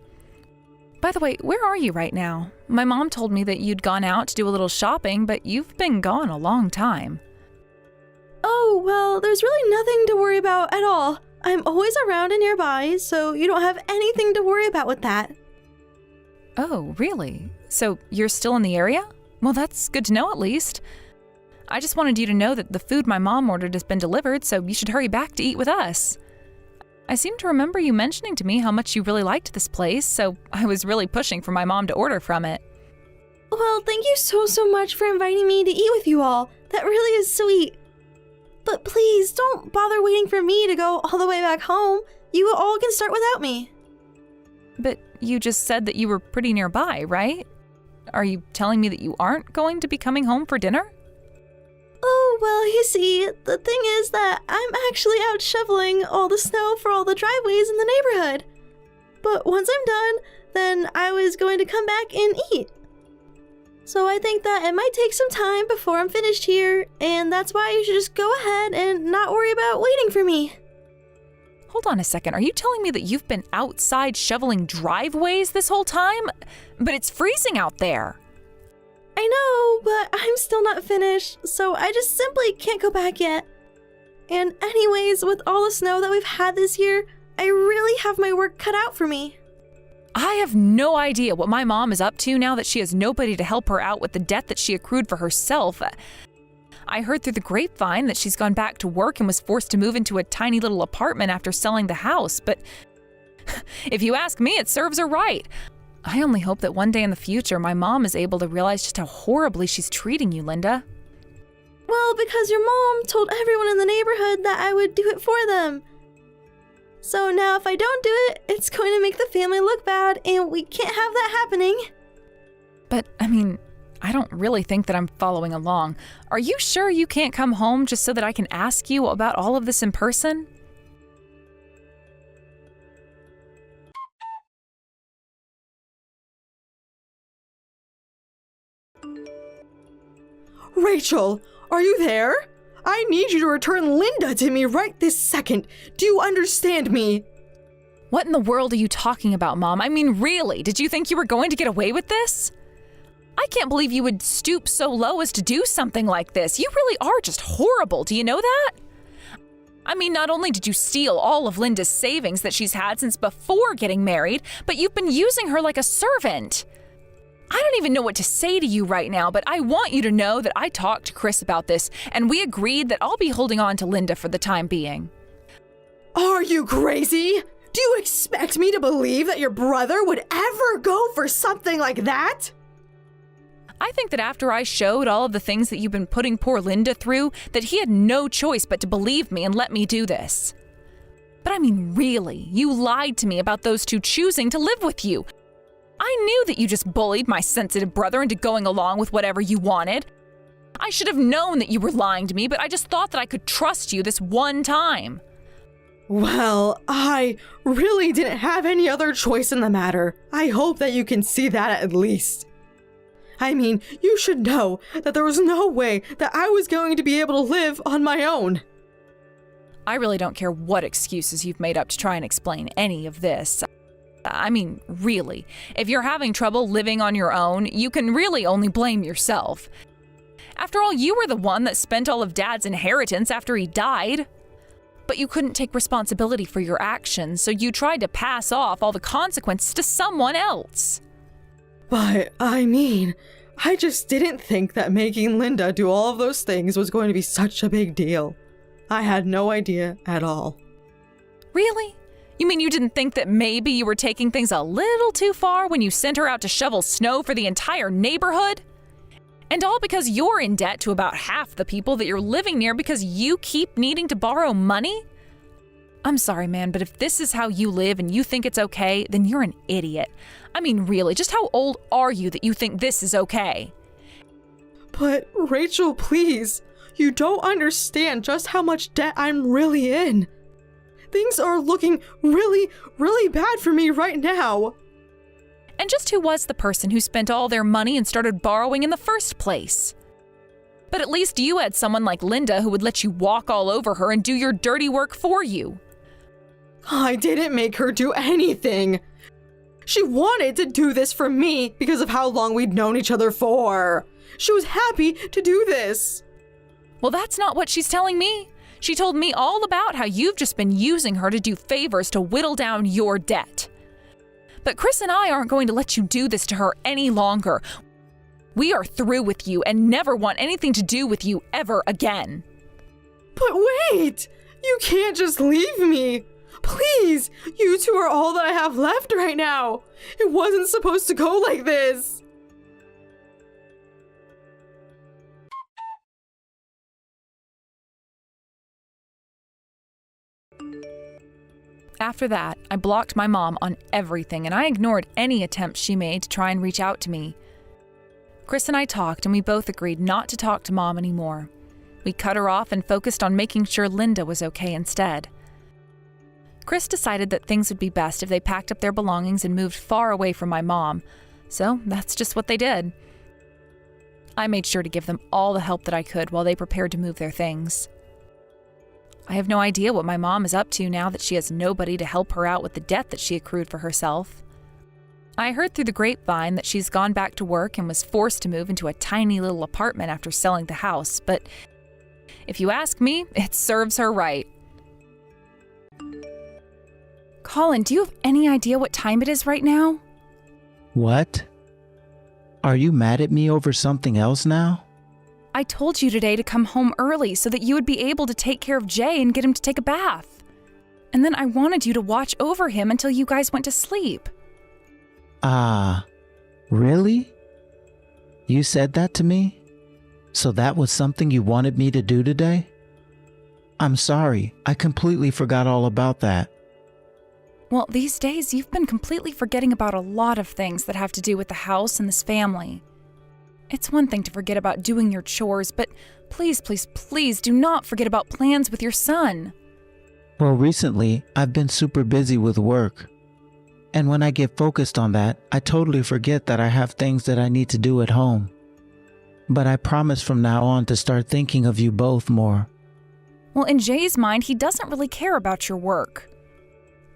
By the way, where are you right now? My mom told me that you'd gone out to do a little shopping, but you've been gone a long time. Oh, well, there's really nothing to worry about at all. I'm always around and nearby, so you don't have anything to worry about with that. Oh, really? So you're still in the area? Well, that's good to know at least. I just wanted you to know that the food my mom ordered has been delivered, so you should hurry back to eat with us. I seem to remember you mentioning to me how much you really liked this place, so I was really pushing for my mom to order from it. Well, thank you so much for inviting me to eat with you all. That really is sweet. But please, don't bother waiting for me to go all the way back home. You all can start without me. But you just said that you were pretty nearby, right? Are you telling me that you aren't going to be coming home for dinner? Oh, well, you see, the thing is that I'm actually out shoveling all the snow for all the driveways in the neighborhood. But once I'm done, then I was going to come back and eat. So I think that it might take some time before I'm finished here, and that's why you should just go ahead and not worry about waiting for me. Hold on a second, are you telling me that you've been outside shoveling driveways this whole time? But it's freezing out there. I know, but I'm still not finished, so I just simply can't go back yet. And anyways, with all the snow that we've had this year, I really have my work cut out for me. I have no idea what my mom is up to now that she has nobody to help her out with the debt that she accrued for herself. I heard through the grapevine that she's gone back to work and was forced to move into a tiny little apartment after selling the house, but if you ask me, it serves her right. I only hope that one day in the future my mom is able to realize just how horribly she's treating you, Linda. Well, because your mom told everyone in the neighborhood that I would do it for them. So now if I don't do it, it's going to make the family look bad, and we can't have that happening. But, I mean, I don't really think that I'm following along. Are you sure you can't come home just so that I can ask you about all of this in person? Rachel, are you there? I need you to return Linda to me right this second. Do you understand me? What in the world are you talking about, Mom? I mean, really, did you think you were going to get away with this? I can't believe you would stoop so low as to do something like this. You really are just horrible. Do you know that? I mean, not only did you steal all of Linda's savings that she's had since before getting married, but you've been using her like a servant. I don't even know what to say to you right now, but I want you to know that I talked to Chris about this, and we agreed that I'll be holding on to Linda for the time being. Are you crazy? Do you expect me to believe that your brother would ever go for something like that? I think that after I showed all of the things that you've been putting poor Linda through, that he had no choice but to believe me and let me do this. But I mean, really, you lied to me about those two choosing to live with you. I knew that you just bullied my sensitive brother into going along with whatever you wanted. I should have known that you were lying to me, but I just thought that I could trust you this one time. Well, I really didn't have any other choice in the matter. I hope that you can see that at least. I mean, you should know that there was no way that I was going to be able to live on my own. I really don't care what excuses you've made up to try and explain any of this. I mean, really, if you're having trouble living on your own, you can really only blame yourself. After all, you were the one that spent all of Dad's inheritance after he died. But you couldn't take responsibility for your actions, so you tried to pass off all the consequences to someone else. But, I mean, I just didn't think that making Linda do all of those things was going to be such a big deal. I had no idea at all. Really? You mean you didn't think that maybe you were taking things a little too far when you sent her out to shovel snow for the entire neighborhood? And all because you're in debt to about half the people that you're living near because you keep needing to borrow money? I'm sorry, man, but if this is how you live and you think it's okay, then you're an idiot. I mean, really, just how old are you that you think this is okay? But, Rachel, please, you don't understand just how much debt I'm really in. Things are looking really, really bad for me right now. And just who was the person who spent all their money and started borrowing in the first place? But at least you had someone like Linda who would let you walk all over her and do your dirty work for you. I didn't make her do anything. She wanted to do this for me because of how long we'd known each other for. She was happy to do this. Well, that's not what she's telling me. She told me all about how you've just been using her to do favors to whittle down your debt. But Chris and I aren't going to let you do this to her any longer. We are through with you and never want anything to do with you ever again. But wait! You can't just leave me! Please! You two are all that I have left right now! It wasn't supposed to go like this! After that, I blocked my mom on everything and I ignored any attempts she made to try and reach out to me. Chris and I talked and we both agreed not to talk to Mom anymore. We cut her off and focused on making sure Linda was okay instead. Chris decided that things would be best if they packed up their belongings and moved far away from my mom, so that's just what they did. I made sure to give them all the help that I could while they prepared to move their things. I have no idea what my mom is up to now that she has nobody to help her out with the debt that she accrued for herself. I heard through the grapevine that she's gone back to work and was forced to move into a tiny little apartment after selling the house, but if you ask me, it serves her right. Colin, do you have any idea what time it is right now? What? Are you mad at me over something else now? I told you today to come home early so that you would be able to take care of Jay and get him to take a bath. And then I wanted you to watch over him until you guys went to sleep. Ah, really? You said that to me? So that was something you wanted me to do today? I'm sorry, I completely forgot all about that. Well, these days you've been completely forgetting about a lot of things that have to do with the house and this family. It's one thing to forget about doing your chores, but please, please, please do not forget about plans with your son. Well, recently, I've been super busy with work. And when I get focused on that, I totally forget that I have things that I need to do at home. But I promise from now on to start thinking of you both more. Well, in Jay's mind, he doesn't really care about your work.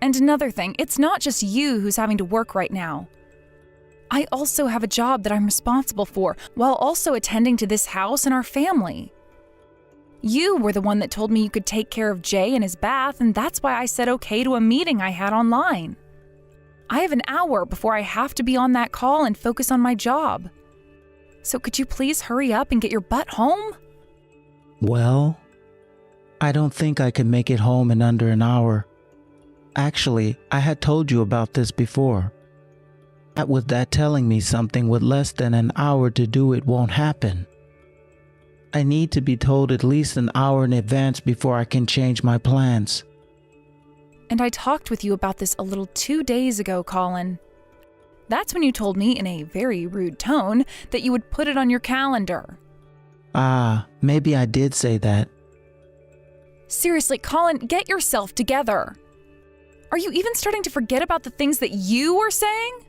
And another thing, it's not just you who's having to work right now. I also have a job that I'm responsible for, while also attending to this house and our family. You were the one that told me you could take care of Jay and his bath, and that's why I said okay to a meeting I had online. I have an hour before I have to be on that call and focus on my job. So could you please hurry up and get your butt home? Well, I don't think I can make it home in under an hour. Actually, I had told you about this before. With that telling me something with less than an hour to do it won't happen. I need to be told at least an hour in advance before I can change my plans. And I talked with you about this a little 2 days ago, Colin. That's when you told me in a very rude tone that you would put it on your calendar. Maybe I did say that. Seriously, Colin, get yourself together. Are you even starting to forget about the things that you were saying?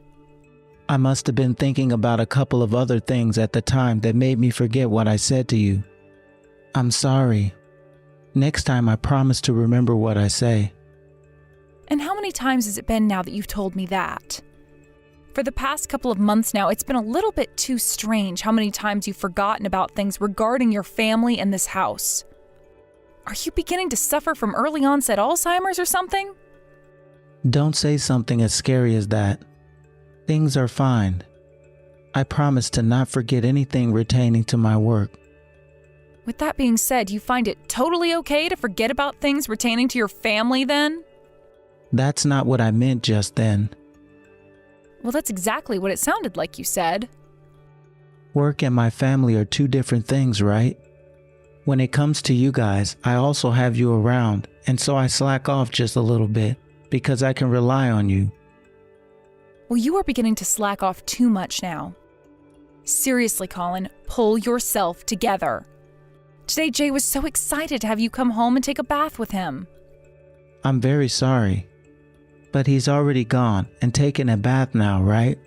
I must have been thinking about a couple of other things at the time that made me forget what I said to you. I'm sorry. Next time I promise to remember what I say. And how many times has it been now that you've told me that? For the past couple of months now, it's been a little bit too strange how many times you've forgotten about things regarding your family and this house. Are you beginning to suffer from early onset Alzheimer's or something? Don't say something as scary as that. Things are fine. I promise to not forget anything pertaining to my work. With that being said, you find it totally okay to forget about things pertaining to your family then? That's not what I meant just then. Well, that's exactly what it sounded like you said. Work and my family are two different things, right? When it comes to you guys, I also have you around, and so I slack off just a little bit because I can rely on you. Well, you are beginning to slack off too much now. Seriously, Colin, pull yourself together. Today, Jay was so excited to have you come home and take a bath with him. I'm very sorry, but he's already gone and taken a bath now, right?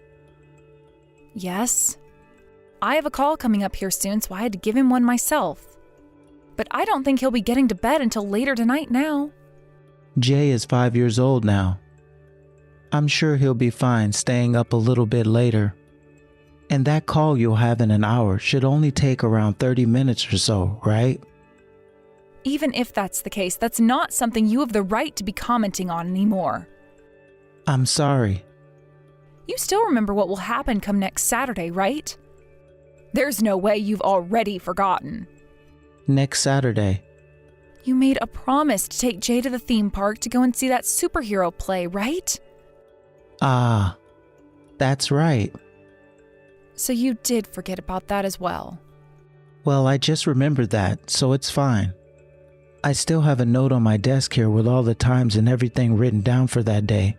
Yes. I have a call coming up here soon, so I had to give him one myself. But I don't think he'll be getting to bed until later tonight now. Jay is 5 years old now. I'm sure he'll be fine staying up a little bit later. And that call you'll have in an hour should only take around 30 minutes or so, right? Even if that's the case, that's not something you have the right to be commenting on anymore. I'm sorry. You still remember what will happen come next Saturday, right? There's no way you've already forgotten. Next Saturday. You made a promise to take Jay to the theme park to go and see that superhero play, right? That's right. So you did forget about that as well. Well, I just remembered that, so it's fine. I still have a note on my desk here with all the times and everything written down for that day.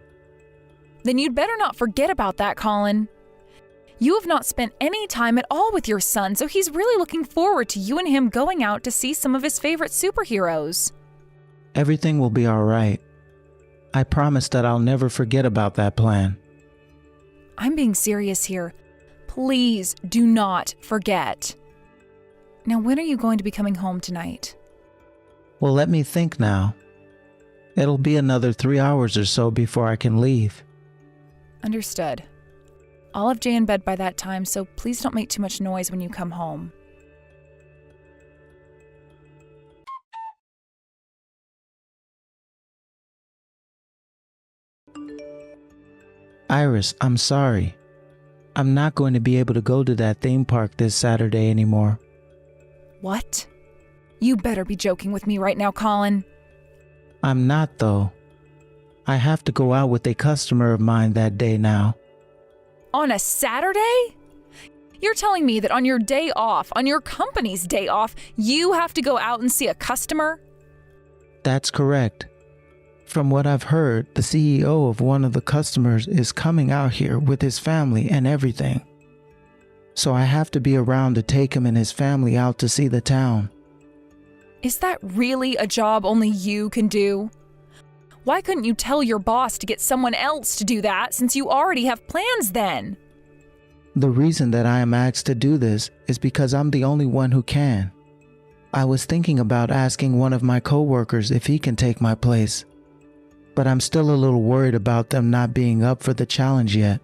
Then you'd better not forget about that, Colin. You have not spent any time at all with your son, so he's really looking forward to you and him going out to see some of his favorite superheroes. Everything will be all right. I promise that I'll never forget about that plan. I'm being serious here. Please do not forget. Now, when are you going to be coming home tonight? Well, let me think now. It'll be another 3 hours or so before I can leave. Understood. I'll have Jay in bed by that time, so please don't make too much noise when you come home. Iris, I'm sorry. I'm not going to be able to go to that theme park this Saturday anymore. What? You better be joking with me right now, Colin. I'm not, though. I have to go out with a customer of mine that day now. On a Saturday? You're telling me that on your day off, on your company's day off, you have to go out and see a customer? That's correct. From what I've heard, the CEO of one of the customers is coming out here with his family and everything. so I have to be around to take him and his family out to see the town. Is that really a job only you can do? Why couldn't you tell your boss to get someone else to do that since you already have plans then? The reason that I am asked to do this is because I'm the only one who can. I was thinking about asking one of my coworkers if he can take my place, but I'm still a little worried about them not being up for the challenge yet.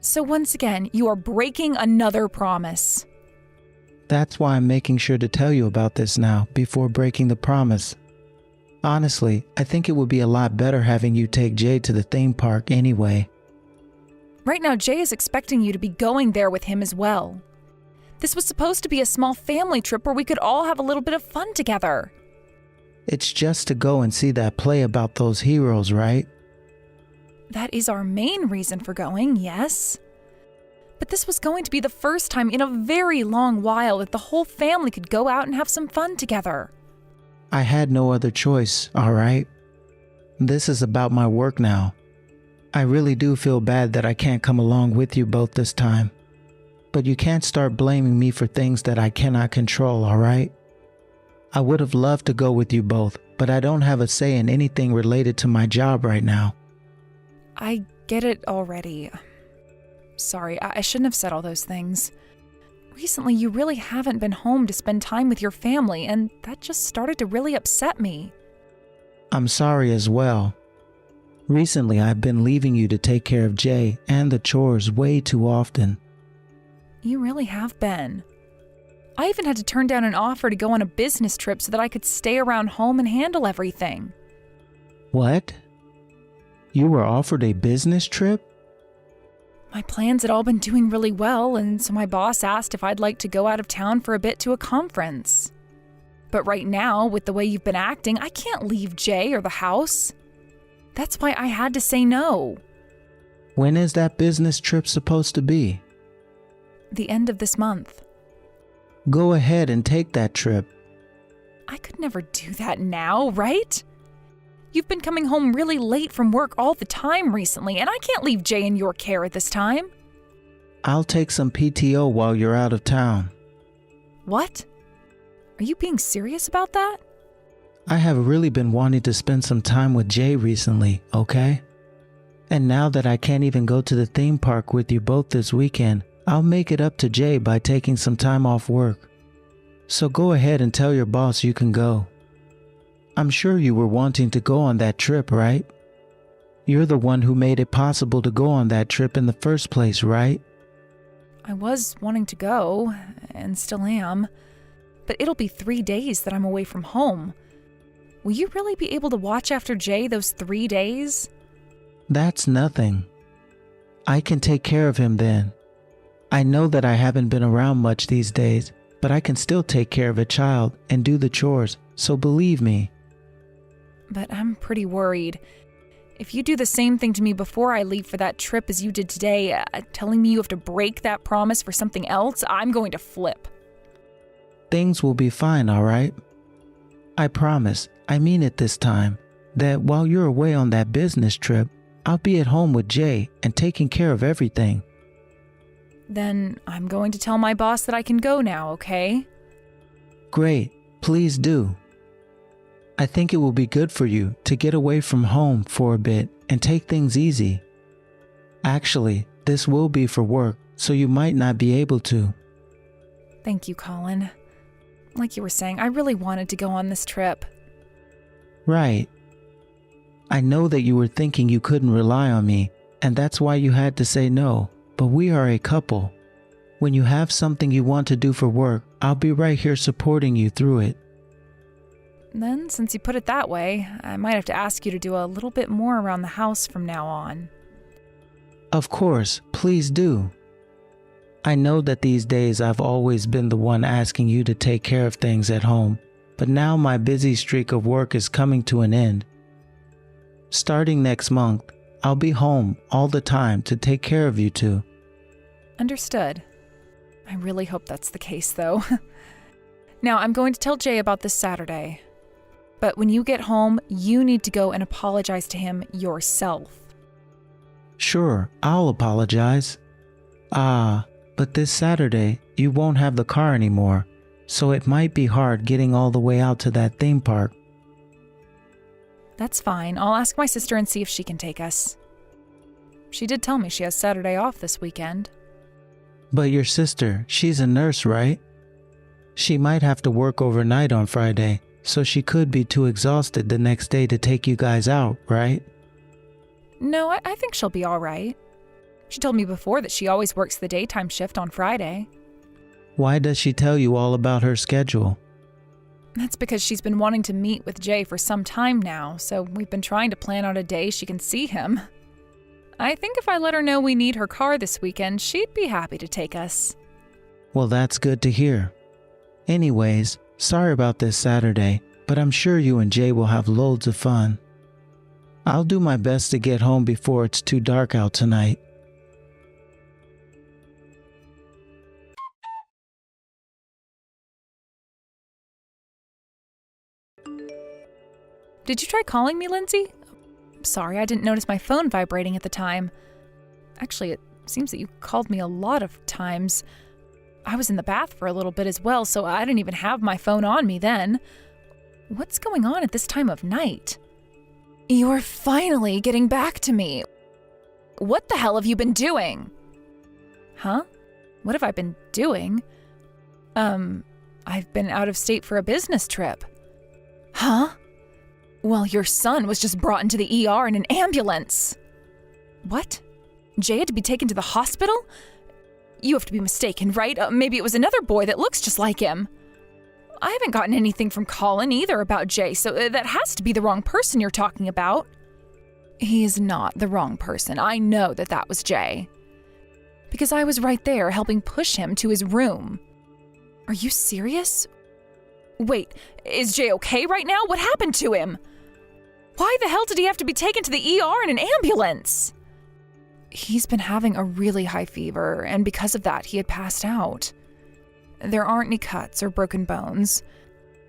So once again, you are breaking another promise. That's why I'm making sure to tell you about this now before breaking the promise. Honestly, I think it would be a lot better having you take Jay to the theme park anyway. Right now, Jay is expecting you to be going there with him as well. This was supposed to be a small family trip where we could all have a little bit of fun together. It's just to go and see that play about those heroes, right? That is our main reason for going, yes. But this was going to be the first time in a very long while that the whole family could go out and have some fun together. I had no other choice, all right? This is about my work now. I really do feel bad that I can't come along with you both this time. But you can't start blaming me for things that I cannot control, all right? I would have loved to go with you both, but I don't have a say in anything related to my job right now. I get it already. Sorry, I shouldn't have said all those things. Recently, you really haven't been home to spend time with your family, and that just started to really upset me. I'm sorry as well. Recently, I've been leaving you to take care of Jay and the chores way too often. You really have been. I even had to turn down an offer to go on a business trip so that I could stay around home and handle everything. What? You were offered a business trip? My plans had all been doing really well, and so my boss asked if I'd like to go out of town for a bit to a conference. But right now, with the way you've been acting, I can't leave Jay or the house. That's why I had to say no. When is that business trip supposed to be? The end of this month. Go ahead and take that trip. I could never do that now, right? You've been coming home really late from work all the time recently, and I can't leave Jay in your care at this time. I'll take some PTO while you're out of town. What? Are you being serious about that? I have really been wanting to spend some time with Jay recently, okay? And now that I can't even go to the theme park with you both this weekend, I'll make it up to Jay by taking some time off work. So go ahead and tell your boss you can go. I'm sure you were wanting to go on that trip, right? You're the one who made it possible to go on that trip in the first place, right? I was wanting to go, and still am. But it'll be 3 days that I'm away from home. Will you really be able to watch after Jay those 3 days? That's nothing. I can take care of him then. I know that I haven't been around much these days, but I can still take care of a child and do the chores, so believe me. But I'm pretty worried. If you do the same thing to me before I leave for that trip as you did today, telling me you have to break that promise for something else, I'm going to flip. Things will be fine, all right? I promise, I mean it this time, that while you're away on that business trip, I'll be at home with Jay and taking care of everything. Then I'm going to tell my boss that I can go now, okay? Great, please do. I think it will be good for you to get away from home for a bit and take things easy. Actually, this will be for work, so you might not be able to. Thank you, Colin. Like you were saying, I really wanted to go on this trip. Right. I know that you were thinking you couldn't rely on me, and that's why you had to say no, but we are a couple. When you have something you want to do for work, I'll be right here supporting you through it. Then, since you put it that way, I might have to ask you to do a little bit more around the house from now on. Of course, please do. I know that these days I've always been the one asking you to take care of things at home, but now my busy streak of work is coming to an end. Starting next month, I'll be home all the time to take care of you two. Understood. I really hope that's the case, though. Now, I'm going to tell Jay about this Saturday. But when you get home, you need to go and apologize to him yourself. Sure, I'll apologize. But But this Saturday, you won't have the car anymore, so it might be hard getting all the way out to that theme park. That's fine. I'll ask my sister and see if she can take us. She did tell me she has Saturday off this weekend. But your sister, she's a nurse, right? She might have to work overnight on Friday, so she could be too exhausted the next day to take you guys out, right? No, I think she'll be all right. She told me before that she always works the daytime shift on Friday. Why does she tell you all about her schedule? That's because she's been wanting to meet with Jay for some time now, so we've been trying to plan out a day she can see him. I think if I let her know we need her car this weekend, she'd be happy to take us. Well, that's good to hear. Anyways, sorry about this Saturday, but I'm sure you and Jay will have loads of fun. I'll do my best to get home before it's too dark out tonight. Did you try calling me, Lindsay? Sorry, I didn't notice my phone vibrating at the time. Actually, it seems that you called me a lot of times. I was in the bath for a little bit as well, so I didn't even have my phone on me then. What's going on at this time of night? You're finally getting back to me. What the hell have you been doing? Huh? What have I been doing? I've been out of state for a business trip. Huh? Well, your son was just brought into the ER in an ambulance. What? Jay had to be taken to the hospital? You have to be mistaken, right? Maybe it was another boy that looks just like him. I haven't gotten anything from Colin either about Jay, so that has to be the wrong person you're talking about. He is not the wrong person. I know that that was Jay. Because I was right there helping push him to his room. Are you serious? Wait, is Jay okay right now? What happened to him? Why the hell did he have to be taken to the ER in an ambulance? He's been having a really high fever, and because of that, he had passed out. There aren't any cuts or broken bones,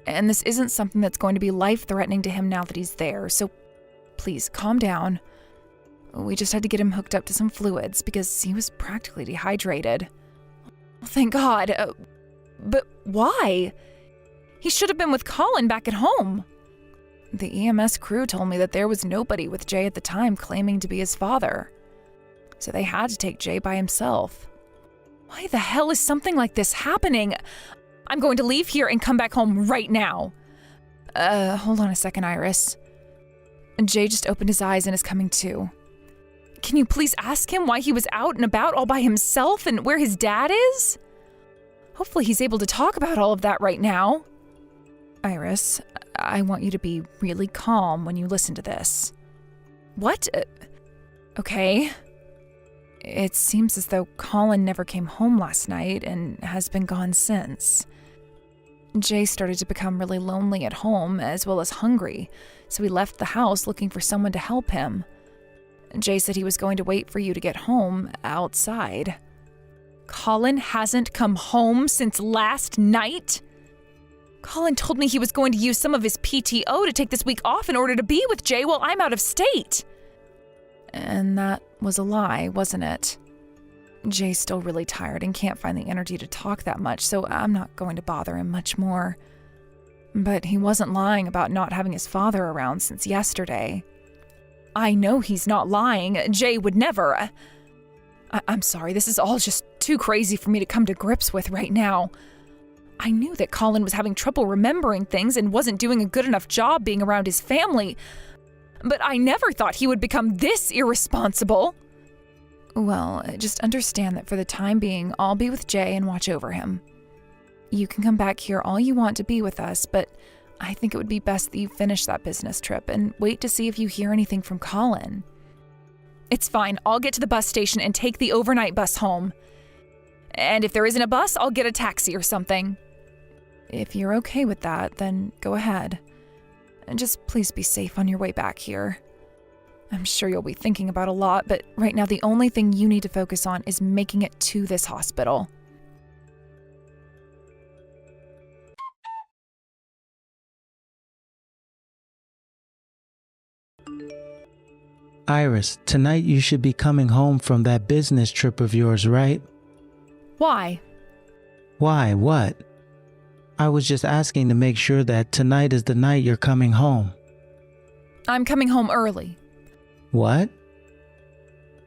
and this isn't something that's going to be life-threatening to him now that he's there, so please calm down. We just had to get him hooked up to some fluids because he was practically dehydrated. Thank God. But why? He should have been with Colin back at home. The EMS crew told me that there was nobody with Jay at the time claiming to be his father. So they had to take Jay by himself. Why the hell is something like this happening? I'm going to leave here and come back home right now. Hold on a second, Iris. Jay just opened his eyes and is coming to. Can you please ask him why he was out and about all by himself and where his dad is? Hopefully he's able to talk about all of that right now. Iris, I want you to be really calm when you listen to this. What? Okay. It seems as though Colin never came home last night and has been gone since. Jay started to become really lonely at home as well as hungry, so he left the house looking for someone to help him. Jay said he was going to wait for you to get home outside. Colin hasn't come home since last night? Colin told me he was going to use some of his PTO to take this week off in order to be with Jay while I'm out of state. And that was a lie, wasn't it? Jay's still really tired and can't find the energy to talk that much, so I'm not going to bother him much more. But he wasn't lying about not having his father around since yesterday. I know he's not lying. Jay would never. I'm sorry, this is all just too crazy for me to come to grips with right now. I knew that Colin was having trouble remembering things and wasn't doing a good enough job being around his family, but I never thought he would become this irresponsible. Well, just understand that for the time being, I'll be with Jay and watch over him. You can come back here all you want to be with us, but I think it would be best that you finish that business trip and wait to see if you hear anything from Colin. It's fine. I'll get to the bus station and take the overnight bus home. And if there isn't a bus, I'll get a taxi or something. If you're okay with that, then go ahead. And just please be safe on your way back here. I'm sure you'll be thinking about a lot, but right now the only thing you need to focus on is making it to this hospital. Iris, tonight you should be coming home from that business trip of yours, right? Why? Why, what? I was just asking to make sure that tonight is the night you're coming home. I'm coming home early. What?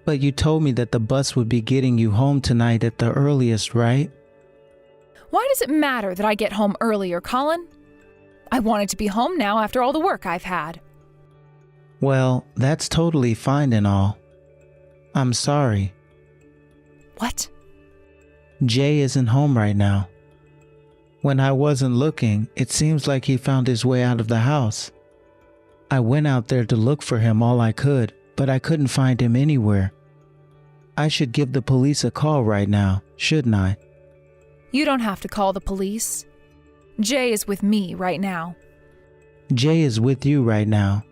But you told me that the bus would be getting you home tonight at the earliest, right? Why does it matter that I get home earlier, Colin? I wanted to be home now after all the work I've had. Well, that's totally fine and all. I'm sorry. What? Jay isn't home right now. When I wasn't looking, it seems like he found his way out of the house. I went out there to look for him all I could, but I couldn't find him anywhere. I should give the police a call right now, shouldn't I? You don't have to call the police. Jay is with me right now. Jay is with you right now.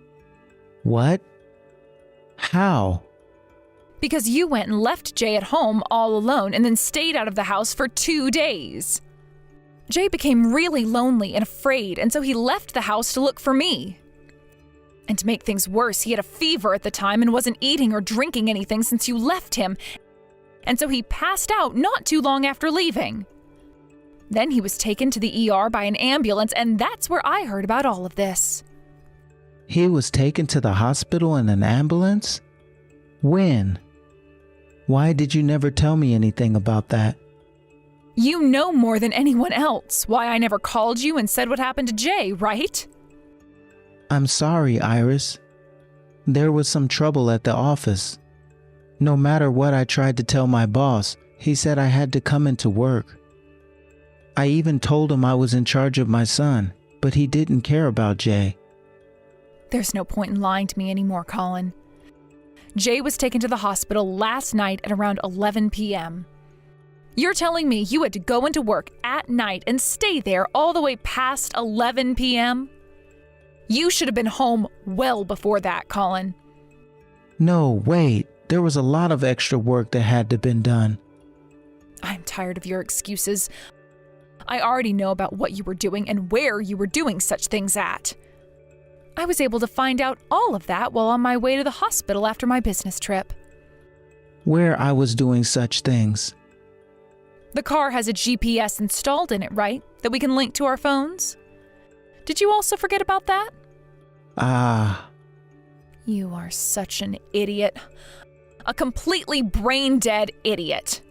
What? How? Because you went and left Jay at home all alone and then stayed out of the house for 2 days. Jay became really lonely and afraid, and so he left the house to look for me. And to make things worse, he had a fever at the time and wasn't eating or drinking anything since you left him. And so he passed out not too long after leaving. Then he was taken to the ER by an ambulance, and that's where I heard about all of this. He was taken to the hospital in an ambulance? When? Why did you never tell me anything about that? You know more than anyone else why I never called you and said what happened to Jay, right? I'm sorry, Iris. There was some trouble at the office. No matter what I tried to tell my boss, he said I had to come into work. I even told him I was in charge of my son, but he didn't care about Jay. There's no point in lying to me anymore, Colin. Jay was taken to the hospital last night at around 11 p.m. You're telling me you had to go into work at night and stay there all the way past 11 p.m.? You should have been home well before that, Colin. No, wait. There was a lot of extra work that had to been done. I'm tired of your excuses. I already know about what you were doing and where you were doing such things at. I was able to find out all of that while on my way to the hospital after my business trip. Where I was doing such things. The car has a GPS installed in it, right? That we can link to our phones? Did you also forget about that? Ah. You are such an idiot. A completely brain-dead idiot.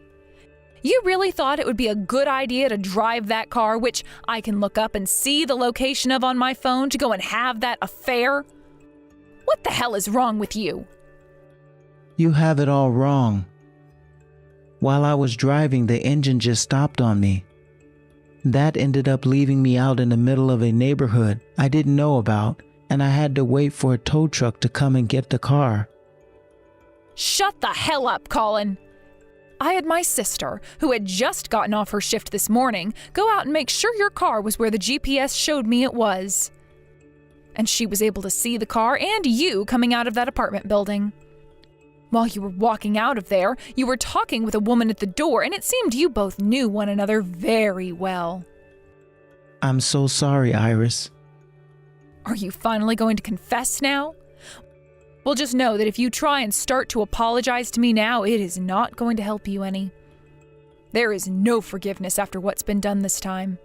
You really thought it would be a good idea to drive that car, which I can look up and see the location of on my phone, to go and have that affair? What the hell is wrong with you? You have it all wrong. While I was driving, the engine just stopped on me. That ended up leaving me out in the middle of a neighborhood I didn't know about, and I had to wait for a tow truck to come and get the car. Shut the hell up, Colin. I had my sister, who had just gotten off her shift this morning, go out and make sure your car was where the GPS showed me it was. And she was able to see the car and you coming out of that apartment building. While you were walking out of there, you were talking with a woman at the door, and it seemed you both knew one another very well. I'm so sorry, Iris. Are you finally going to confess now? Well, just know that if you try and start to apologize to me now, it is not going to help you any. There is no forgiveness after what's been done this time.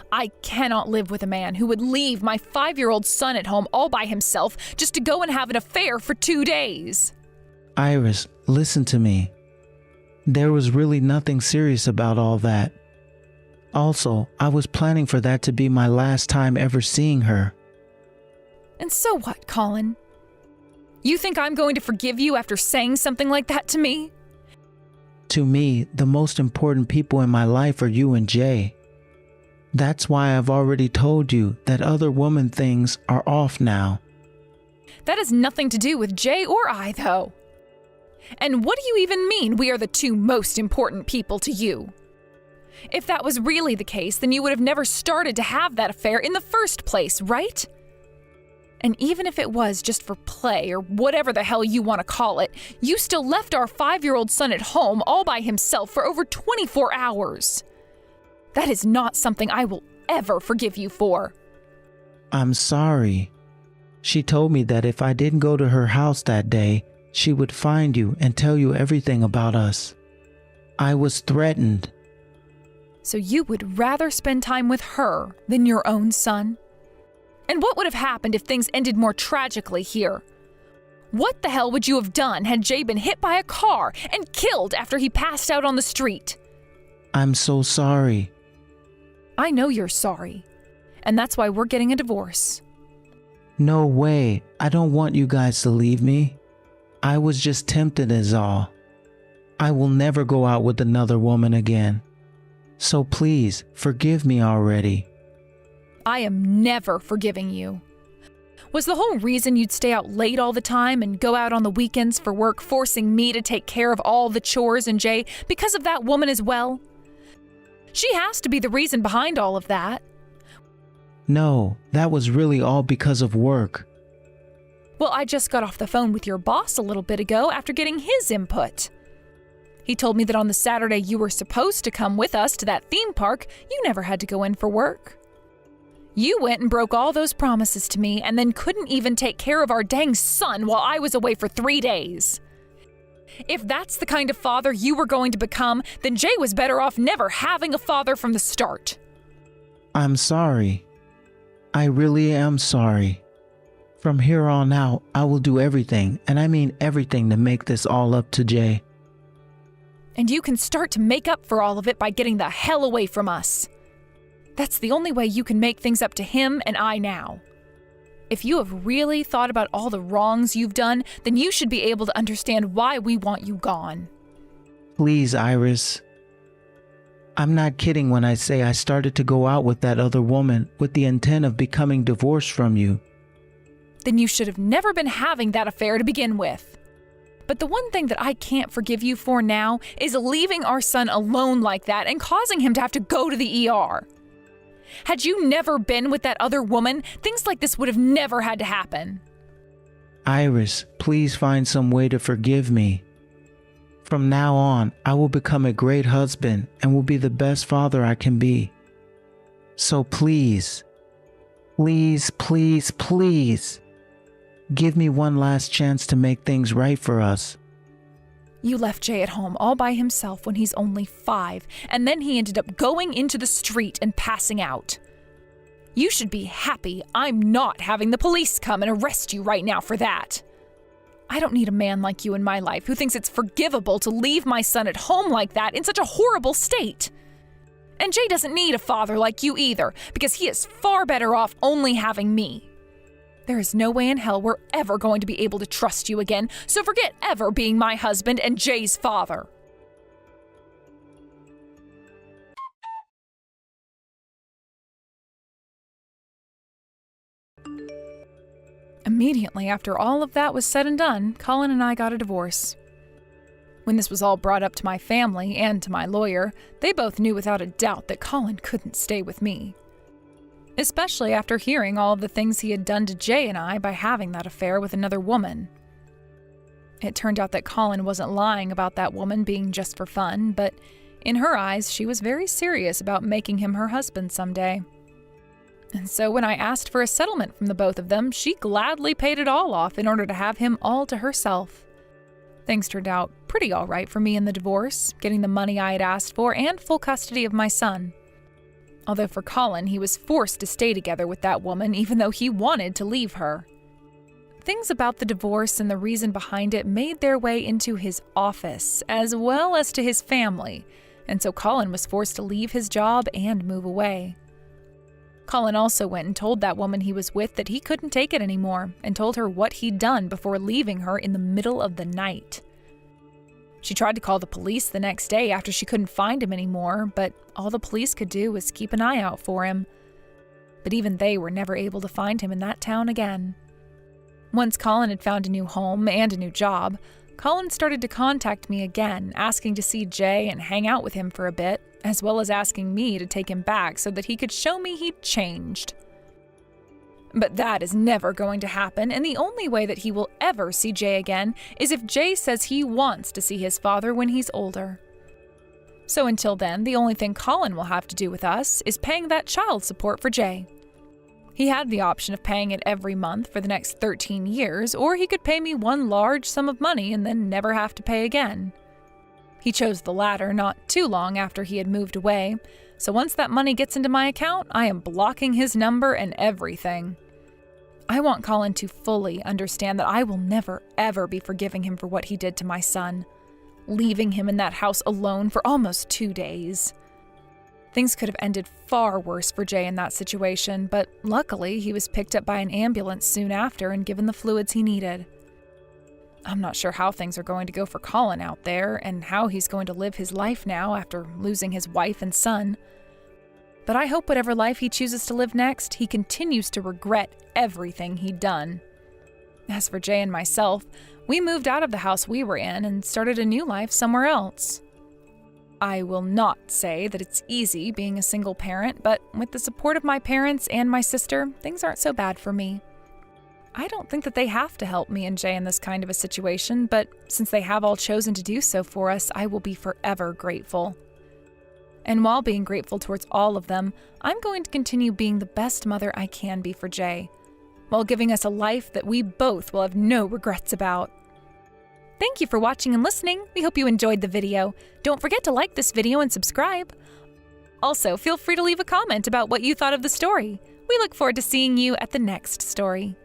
I cannot live with a man who would leave my 5-year-old son at home all by himself just to go and have an affair for 2 days. Iris, listen to me. There was really nothing serious about all that. Also, I was planning for that to be my last time ever seeing her. And so what, Colin? You think I'm going to forgive you after saying something like that to me? To me, the most important people in my life are you and Jay. That's why I've already told you that other woman things are off now. That has nothing to do with Jay or I, though. And what do you even mean we are the two most important people to you? If that was really the case, then you would have never started to have that affair in the first place, right? And even if it was just for play or whatever the hell you want to call it, you still left our 5-year-old son at home all by himself for over 24 hours. That is not something I will ever forgive you for. I'm sorry. She told me that if I didn't go to her house that day, she would find you and tell you everything about us. I was threatened. So you would rather spend time with her than your own son? And what would have happened if things ended more tragically here? What the hell would you have done had Jay been hit by a car and killed after he passed out on the street? I'm so sorry. I know you're sorry, and that's why we're getting a divorce. No way. I don't want you guys to leave me. I was just tempted is all. I will never go out with another woman again. So please, forgive me already. I am never forgiving you. Was the whole reason you'd stay out late all the time and go out on the weekends for work, forcing me to take care of all the chores and Jay because of that woman as well? She has to be the reason behind all of that. No, that was really all because of work. Well, I just got off the phone with your boss a little bit ago after getting his input. He told me that on the Saturday you were supposed to come with us to that theme park, you never had to go in for work. You went and broke all those promises to me and then couldn't even take care of our dang son while I was away for 3 days. If that's the kind of father you were going to become, then Jay was better off never having a father from the start. I'm sorry. I really am sorry. From here on out, I will do everything, and I mean everything, to make this all up to Jay. And you can start to make up for all of it by getting the hell away from us. That's the only way you can make things up to him and I now. If you have really thought about all the wrongs you've done, then you should be able to understand why we want you gone. Please, Iris. I'm not kidding when I say I started to go out with that other woman with the intent of becoming divorced from you. Then you should have never been having that affair to begin with. But the one thing that I can't forgive you for now is leaving our son alone like that and causing him to have to go to the ER. Had you never been with that other woman, things like this would have never had to happen. Iris, please find some way to forgive me. From now on, I will become a great husband and will be the best father I can be. So please, please, please, please, give me one last chance to make things right for us. You left Jay at home all by himself when he's only 5, and then he ended up going into the street and passing out. You should be happy I'm not having the police come and arrest you right now for that. I don't need a man like you in my life who thinks it's forgivable to leave my son at home like that in such a horrible state. And Jay doesn't need a father like you either, because he is far better off only having me. There is no way in hell we're ever going to be able to trust you again, so forget ever being my husband and Jay's father. Immediately after all of that was said and done, Colin and I got a divorce. When this was all brought up to my family and to my lawyer, they both knew without a doubt that Colin couldn't stay with me. Especially after hearing all of the things he had done to Jay and I by having that affair with another woman. It turned out that Colin wasn't lying about that woman being just for fun, but in her eyes, she was very serious about making him her husband someday. And so when I asked for a settlement from the both of them, she gladly paid it all off in order to have him all to herself. Things turned out pretty all right for me in the divorce, getting the money I had asked for and full custody of my son. Although for Colin, he was forced to stay together with that woman even though he wanted to leave her. Things about the divorce and the reason behind it made their way into his office, as well as to his family, and so Colin was forced to leave his job and move away. Colin also went and told that woman he was with that he couldn't take it anymore, and told her what he'd done before leaving her in the middle of the night. She tried to call the police the next day after she couldn't find him anymore, but all the police could do was keep an eye out for him. But even they were never able to find him in that town again. Once Colin had found a new home and a new job, Colin started to contact me again, asking to see Jay and hang out with him for a bit, as well as asking me to take him back so that he could show me he'd changed. But that is never going to happen, and the only way that he will ever see Jay again is if Jay says he wants to see his father when he's older. So until then, the only thing Colin will have to do with us is paying that child support for Jay. He had the option of paying it every month for the next 13 years, or he could pay me one large sum of money and then never have to pay again. He chose the latter not too long after he had moved away, so once that money gets into my account, I am blocking his number and everything. I want Colin to fully understand that I will never, ever be forgiving him for what he did to my son, leaving him in that house alone for almost 2 days. Things could have ended far worse for Jay in that situation, but luckily he was picked up by an ambulance soon after and given the fluids he needed. I'm not sure how things are going to go for Colin out there and how he's going to live his life now after losing his wife and son. But I hope whatever life he chooses to live next, he continues to regret everything he'd done. As for Jay and myself, we moved out of the house we were in and started a new life somewhere else. I will not say that it's easy being a single parent, but with the support of my parents and my sister, things aren't so bad for me. I don't think that they have to help me and Jay in this kind of a situation, but since they have all chosen to do so for us, I will be forever grateful. And while being grateful towards all of them, I'm going to continue being the best mother I can be for Jay, while giving us a life that we both will have no regrets about. Thank you for watching and listening. We hope you enjoyed the video. Don't forget to like this video and subscribe. Also, feel free to leave a comment about what you thought of the story. We look forward to seeing you at the next story.